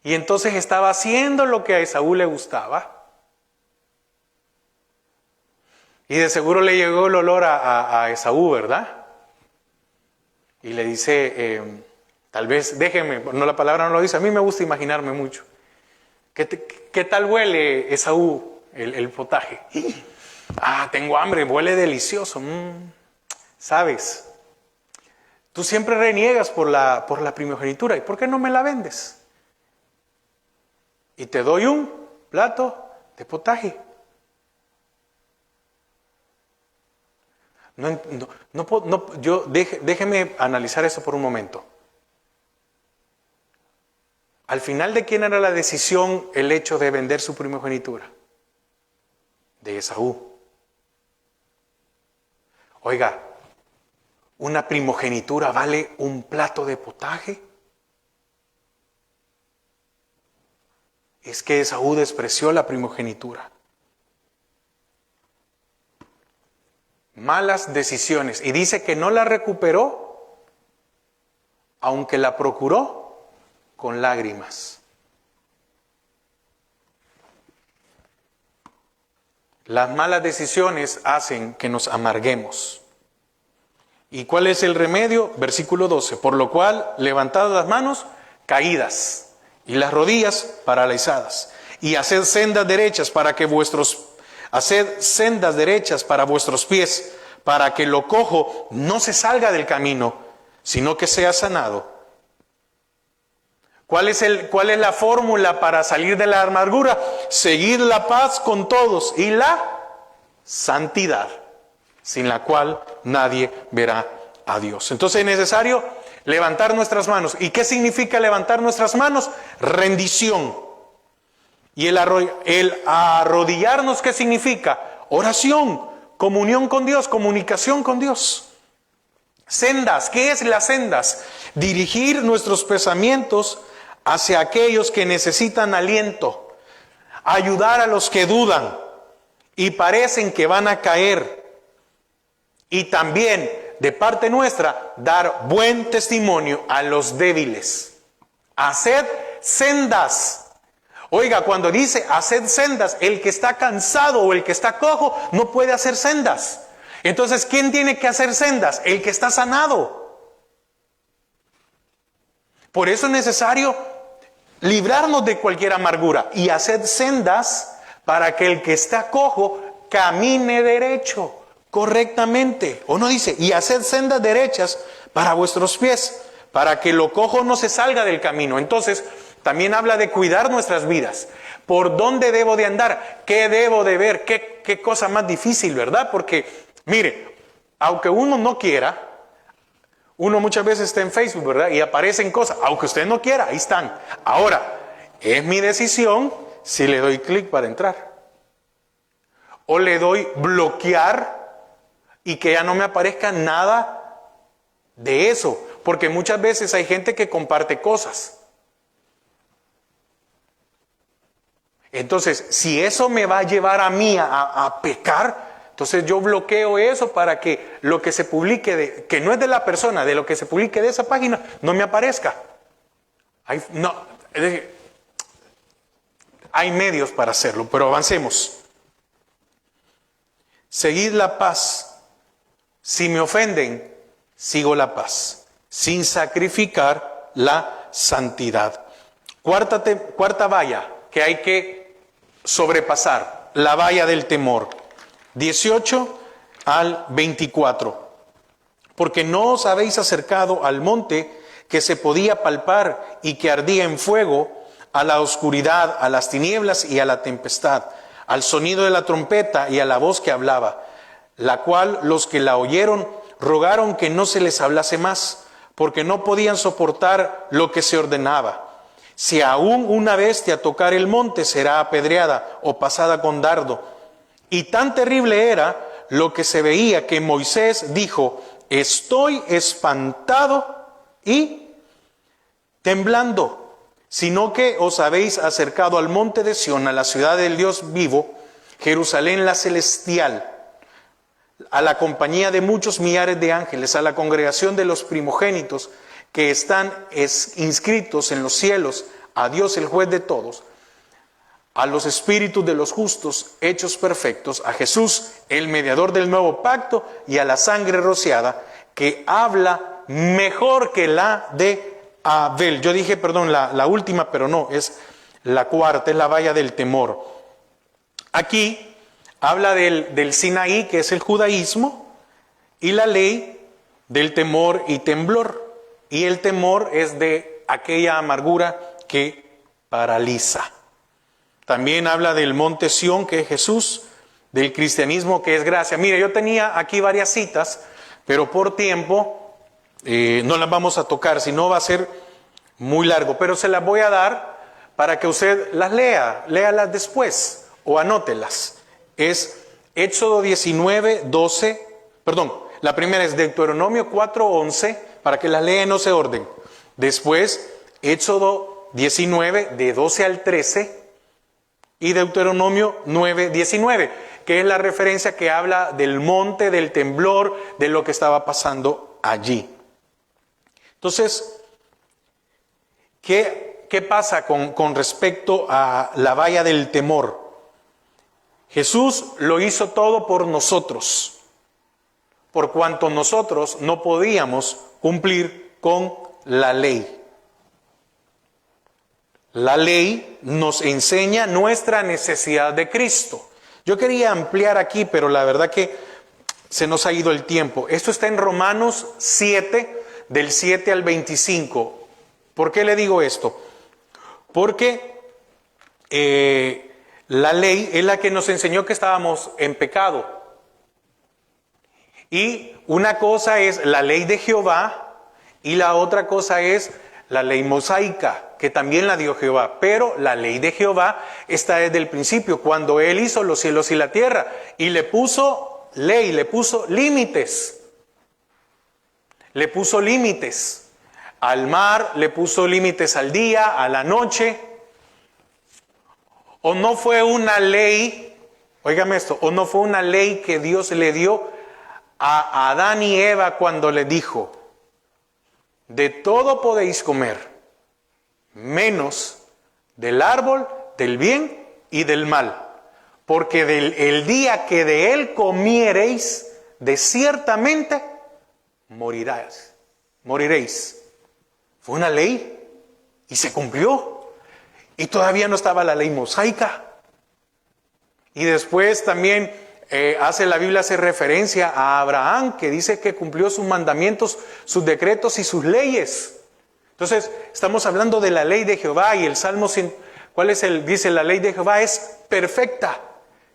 Y entonces estaba haciendo lo que a Esaú le gustaba. Y de seguro le llegó el olor a Esaú, ¿verdad? Y le dice, tal vez, déjeme, no, la palabra no lo dice, a mí me gusta imaginarme mucho. ¿Qué tal huele Esaú, el potaje? Tengo hambre, huele delicioso. ¿Sabes? Tú siempre reniegas por la primogenitura, ¿y por qué no me la vendes? Y te doy un plato de potaje. Déjeme analizar eso por un momento. Al final, ¿de quién era la decisión el hecho de vender su primogenitura? De Esaú. Oiga, ¿una primogenitura vale un plato de potaje? Es que Esaú despreció la primogenitura. Malas decisiones. Y dice que no la recuperó, aunque la procuró con lágrimas. Las malas decisiones hacen que nos amarguemos. ¿Y cuál es el remedio? Versículo 12. Por lo cual, levantadas las manos, caídas, y las rodillas paralizadas. Y haced sendas derechas para vuestros pies, para que lo cojo no se salga del camino, sino que sea sanado. ¿Cuál es la fórmula para salir de la amargura? Seguir la paz con todos y la santidad, sin la cual nadie verá a Dios. Entonces es necesario levantar nuestras manos. ¿Y qué significa levantar nuestras manos? Rendición. ¿Y el arrodillarnos qué significa? Oración, comunión con Dios, comunicación con Dios. Sendas, ¿qué es las sendas? Dirigir nuestros pensamientos hacia aquellos que necesitan aliento, ayudar a los que dudan y parecen que van a caer. Y también, de parte nuestra, dar buen testimonio a los débiles. Haced sendas. Oiga, cuando dice haced sendas, el que está cansado o el que está cojo no puede hacer sendas. Entonces, ¿quién tiene que hacer sendas? El que está sanado. Por eso es necesario librarnos de cualquier amargura y hacer sendas para que el que está cojo camine derecho, correctamente. O no dice, y haced sendas derechas para vuestros pies, para que lo cojo no se salga del camino. Entonces, también habla de cuidar nuestras vidas. ¿Por dónde debo de andar? ¿Qué debo de ver? ¿Qué cosa más difícil, verdad? Porque, mire, aunque uno no quiera, uno muchas veces está en Facebook, ¿verdad? Y aparecen cosas, aunque usted no quiera, ahí están. Ahora, es mi decisión si le doy clic para entrar. O le doy bloquear y que ya no me aparezca nada de eso. Porque muchas veces hay gente que comparte cosas. Entonces, si eso me va a llevar a mí a pecar, entonces yo bloqueo eso para que lo que se publique, que no es de la persona, de lo que se publique de esa página, no me aparezca. Hay medios para hacerlo, pero avancemos. Seguid la paz. Si me ofenden, sigo la paz, sin sacrificar la santidad. Cuarta valla que hay que sobrepasar, la valla del temor. 18 al 24. Porque no os habéis acercado al monte que se podía palpar y que ardía en fuego, a la oscuridad, a las tinieblas y a la tempestad, al sonido de la trompeta y a la voz que hablaba, la cual los que la oyeron rogaron que no se les hablase más, porque no podían soportar lo que se ordenaba. Si aún una bestia tocar el monte, será apedreada o pasada con dardo. Y tan terrible era lo que se veía que Moisés dijo, estoy espantado y temblando, sino que os habéis acercado al monte de Sión, a la ciudad del Dios vivo, Jerusalén la celestial, a la compañía de muchos millares de ángeles, a la congregación de los primogénitos que están inscritos en los cielos, a Dios el juez de todos, a los espíritus de los justos hechos perfectos, a Jesús, el mediador del nuevo pacto, y a la sangre rociada, que habla mejor que la de Abel. Yo dije, perdón, la última, pero no, es la cuarta, es la valla del temor. Aquí habla del Sinaí, que es el judaísmo, y la ley del temor y temblor. Y el temor es de aquella amargura que paraliza. También habla del monte Sión, que es Jesús, del cristianismo, que es gracia. Mire, yo tenía aquí varias citas, pero por tiempo no las vamos a tocar, si no va a ser muy largo. Pero se las voy a dar para que usted las lea, léalas después o anótelas. Es Éxodo 19, 12, perdón, la primera es Deuteronomio 4, 11, para que las lea en ese orden. Después, Éxodo 19, de 12 al 13, y Deuteronomio 9, 19, que es la referencia que habla del monte, del temblor, de lo que estaba pasando allí. Entonces, ¿qué pasa con respecto a la valla del temor? Jesús lo hizo todo por nosotros, por cuanto nosotros no podíamos cumplir con la ley. La ley nos enseña nuestra necesidad de Cristo. Yo quería ampliar aquí, pero la verdad que se nos ha ido el tiempo. Esto está en Romanos 7, del 7 al 25. ¿Por qué le digo esto? Porque la ley es la que nos enseñó que estábamos en pecado. Y una cosa es la ley de Jehová y la otra cosa es la ley mosaica, que también la dio Jehová. Pero la ley de Jehová está desde el principio, cuando Él hizo los cielos y la tierra. Y le puso ley, le puso límites. Le puso límites al mar, le puso límites al día, a la noche. O no fue una ley, óigame esto, o no fue una ley que Dios le dio a Adán y Eva cuando le dijo: de todo podéis comer, menos del árbol del bien y del mal, porque el día que de él comiereis, de ciertamente moriréis. Fue una ley y se cumplió. Y todavía no estaba la ley mosaica. Y después también la Biblia hace referencia a Abraham, que dice que cumplió sus mandamientos, sus decretos y sus leyes. Entonces, estamos hablando de la ley de Jehová y el Salmo, ¿cuál es dice la ley de Jehová? Es perfecta,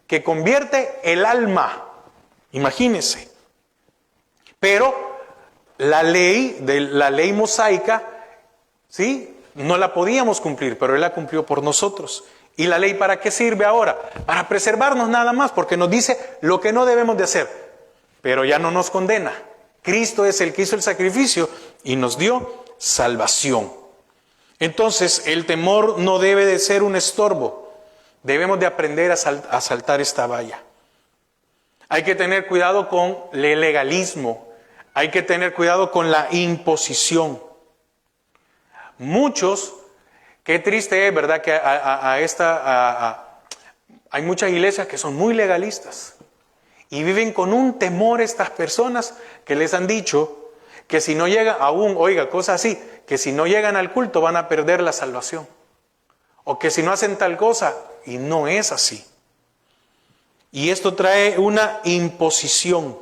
que convierte el alma. Imagínense. Pero la ley mosaica, ¿sí?, no la podíamos cumplir, pero Él la cumplió por nosotros. ¿Y la ley para qué sirve ahora? Para preservarnos nada más, porque nos dice lo que no debemos de hacer, pero ya no nos condena. Cristo es el que hizo el sacrificio y nos dio salvación. Entonces, el temor no debe de ser un estorbo. Debemos de aprender a saltar esta valla. Hay que tener cuidado con el legalismo. Hay que tener cuidado con la imposición. Muchos, qué triste es, ¿verdad?, que hay muchas iglesias que son muy legalistas y viven con un temor estas personas que les han dicho que si no llegan cosas así, que si no llegan al culto van a perder la salvación, o que si no hacen tal cosa, y no es así. Y esto trae una imposición,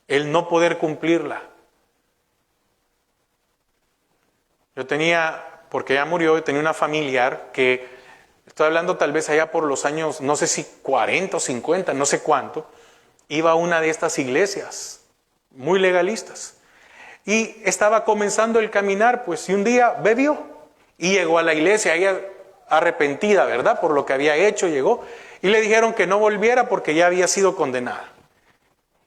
el no poder cumplirla. Yo porque ya murió, tenía una familiar que, estoy hablando tal vez allá por los años, no sé si 40 o 50, no sé cuánto, iba a una de estas iglesias, muy legalistas. Y estaba comenzando el caminar, pues, y un día bebió y llegó a la iglesia, ella arrepentida, ¿verdad?, por lo que había hecho, llegó y le dijeron que no volviera porque ya había sido condenada.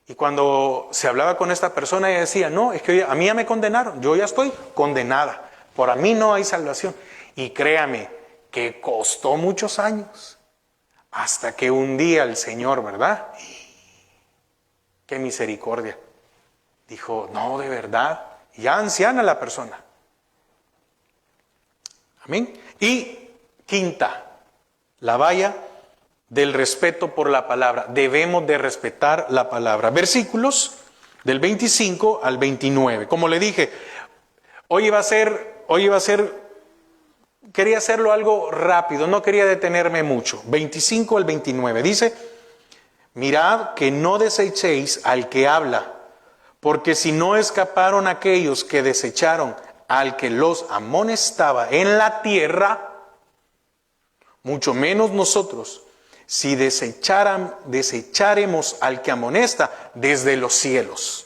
Y cuando se hablaba con esta persona, ella decía: no, es que a mí ya me condenaron, yo ya estoy condenada. Por a mí no hay salvación. Y créame que costó muchos años. Hasta que un día el Señor, ¿verdad?, qué misericordia, dijo: no, de verdad, ya anciana la persona. Amén. Y quinta, la valla del respeto por la palabra. Debemos de respetar la palabra. Versículos del 25 al 29. Como le dije, quería hacerlo algo rápido, no quería detenerme mucho. 25 al 29 dice: mirad que no desechéis al que habla, porque si no escaparon aquellos que desecharon al que los amonestaba en la tierra, mucho menos nosotros, si desecharemos al que amonesta desde los cielos.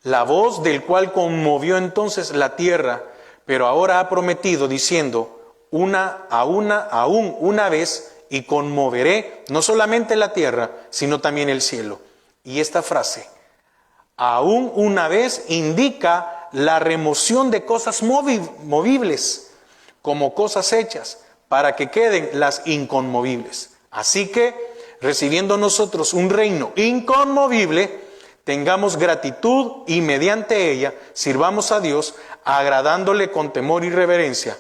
La voz del cual conmovió entonces la tierra, pero ahora ha prometido diciendo: aún una vez, y conmoveré no solamente la tierra, sino también el cielo. Y esta frase, aún una vez, indica la remoción de cosas movibles, como cosas hechas, para que queden las inconmovibles. Así que, recibiendo nosotros un reino inconmovible, tengamos gratitud y mediante ella sirvamos a Dios, agradándole con temor y reverencia,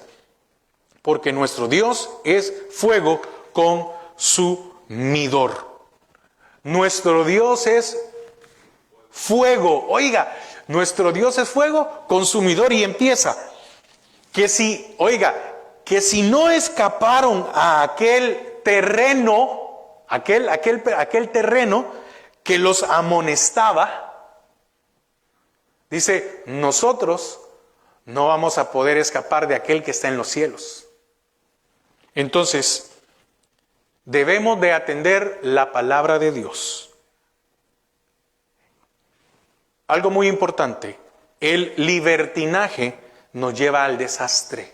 porque nuestro Dios es fuego consumidor. Nuestro Dios es fuego. Oiga, nuestro Dios es fuego consumidor y empieza. Que si no escaparon a aquel terreno, aquel terreno que los amonestaba, dice, nosotros no vamos a poder escapar de aquel que está en los cielos. Entonces, debemos de atender la palabra de Dios. Algo muy importante, el libertinaje nos lleva al desastre.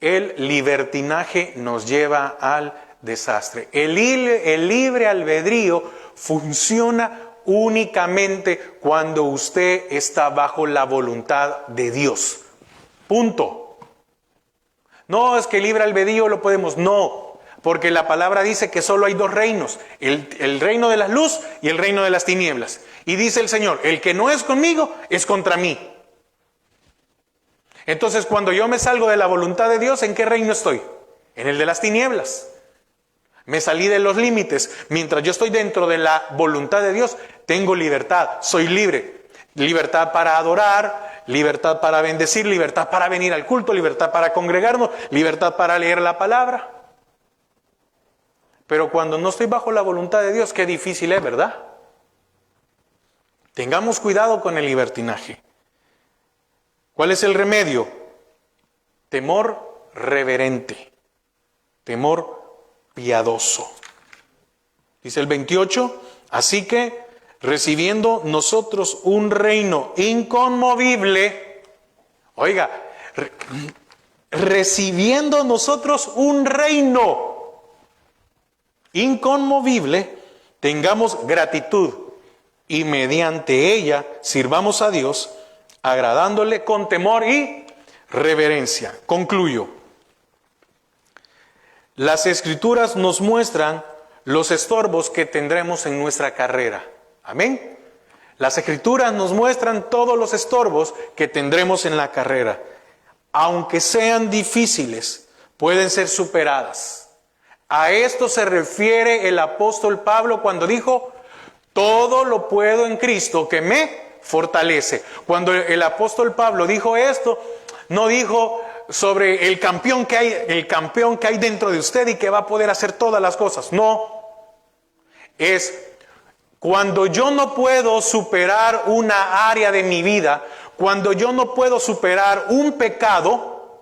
El libertinaje nos lleva al desastre. El libre albedrío funciona únicamente cuando usted está bajo la voluntad de Dios. Punto. No es que el libre albedrío lo podemos, no, porque la palabra dice que solo hay dos reinos, el reino de la luz y el reino de las tinieblas. Y dice el Señor, el que no es conmigo es contra mí. Entonces, cuando yo me salgo de la voluntad de Dios, ¿en qué reino estoy? En el de las tinieblas. Me salí de los límites. Mientras yo estoy dentro de la voluntad de Dios, tengo libertad, soy libre. Libertad para adorar, libertad para bendecir, libertad para venir al culto, libertad para congregarnos, libertad para leer la palabra. Pero cuando no estoy bajo la voluntad de Dios, qué difícil es, ¿verdad? Tengamos cuidado con el libertinaje. ¿Cuál es el remedio? Temor reverente, temor piadoso. Dice el 28, así que recibiendo nosotros un reino inconmovible, oiga, recibiendo nosotros un reino inconmovible, tengamos gratitud y mediante ella sirvamos a Dios, agradándole con temor y reverencia. Concluyo. Las Escrituras nos muestran los estorbos que tendremos en nuestra carrera. Amén. Las Escrituras nos muestran todos los estorbos que tendremos en la carrera. Aunque sean difíciles, pueden ser superadas. A esto se refiere el apóstol Pablo cuando dijo, todo lo puedo en Cristo que me fortalece. Cuando el apóstol Pablo dijo esto, no dijo sobre el campeón que hay dentro de usted y que va a poder hacer todas las cosas. No. Es cuando yo no puedo superar una área de mi vida, cuando yo no puedo superar un pecado,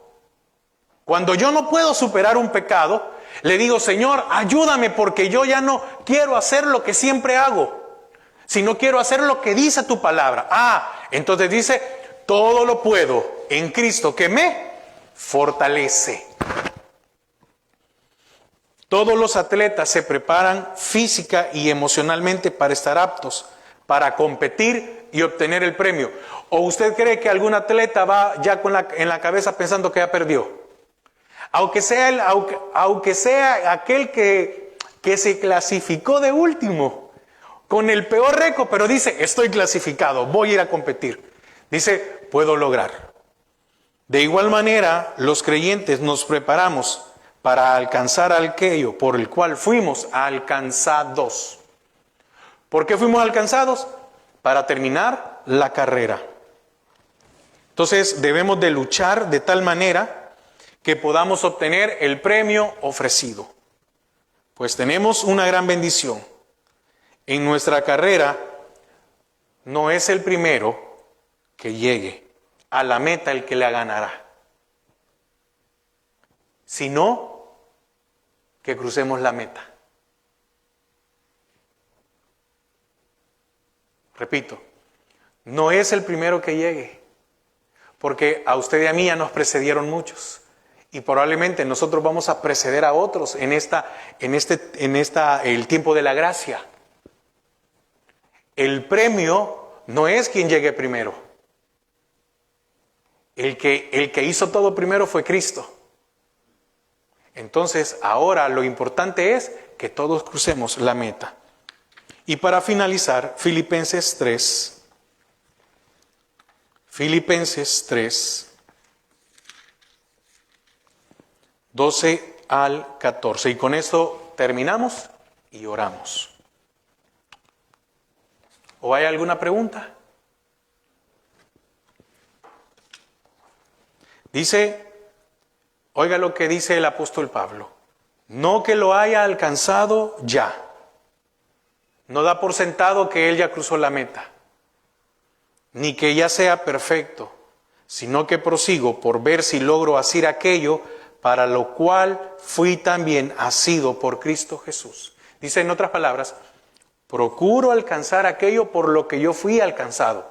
le digo, Señor, ayúdame porque yo ya no quiero hacer lo que siempre hago, sino quiero hacer lo que dice tu palabra. Entonces dice, todo lo puedo en Cristo que me fortalece. Todos los atletas se preparan física y emocionalmente para estar aptos, para competir y obtener el premio. ¿O usted cree que algún atleta va ya en la cabeza pensando que ya perdió? Aunque sea aquel que se clasificó de último, con el peor récord, pero dice, estoy clasificado, voy a ir a competir. Dice, puedo lograr. De igual manera, los creyentes nos preparamos para alcanzar aquello por el cual fuimos alcanzados. ¿Por qué fuimos alcanzados? Para terminar la carrera. Entonces, debemos de luchar de tal manera que podamos obtener el premio ofrecido. Pues tenemos una gran bendición. En nuestra carrera no es el primero que llegue a la meta el que la ganará, sino que crucemos la meta. Repito, no es el primero que llegue, porque a usted y a mí ya nos precedieron muchos. Y probablemente nosotros vamos a preceder a otros en el tiempo de la gracia. El premio no es quien llegue primero. El que hizo todo primero fue Cristo. Entonces, ahora lo importante es que todos crucemos la meta. Y para finalizar, Filipenses 3. 12 al 14. Y con esto terminamos y oramos. ¿O hay alguna pregunta? Dice, oiga lo que dice el apóstol Pablo. No que lo haya alcanzado ya. No da por sentado que él ya cruzó la meta, ni que ya sea perfecto, sino que prosigo por ver si logro hacer aquello para lo cual fui también asido por Cristo Jesús. Dice en otras palabras, procuro alcanzar aquello por lo que yo fui alcanzado.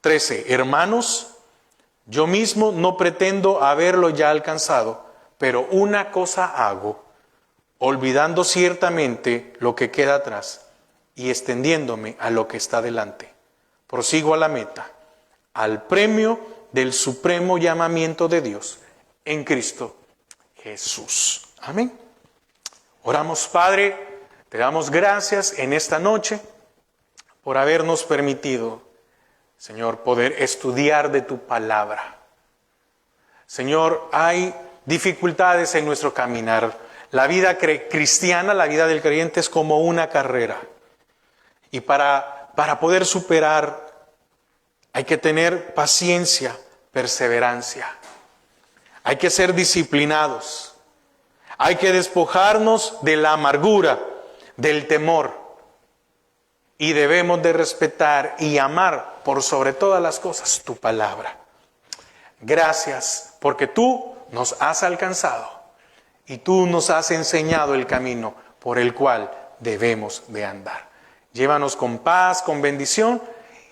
13. Hermanos, yo mismo no pretendo haberlo ya alcanzado, pero una cosa hago, olvidando ciertamente lo que queda atrás y extendiéndome a lo que está delante. Prosigo a la meta, al premio del supremo llamamiento de Dios en Cristo Jesús. Amén. Oramos, Padre, te damos gracias en esta noche por habernos permitido, Señor, poder estudiar de tu palabra. Señor, hay dificultades en nuestro caminar. La vida cristiana, la vida del creyente es como una carrera. Y para poder superar hay que tener paciencia, perseverancia. Hay que ser disciplinados. Hay que despojarnos de la amargura, del temor. Y debemos de respetar y amar por sobre todas las cosas tu palabra. Gracias porque tú nos has alcanzado y tú nos has enseñado el camino por el cual debemos de andar. Llévanos con paz, con bendición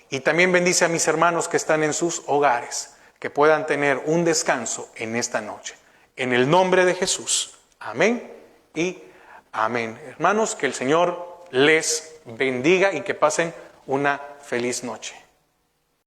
y también bendice a mis hermanos que están en sus hogares, que puedan tener un descanso en esta noche. En el nombre de Jesús. Amén y amén. Hermanos, que el Señor les bendiga y que pasen una feliz noche.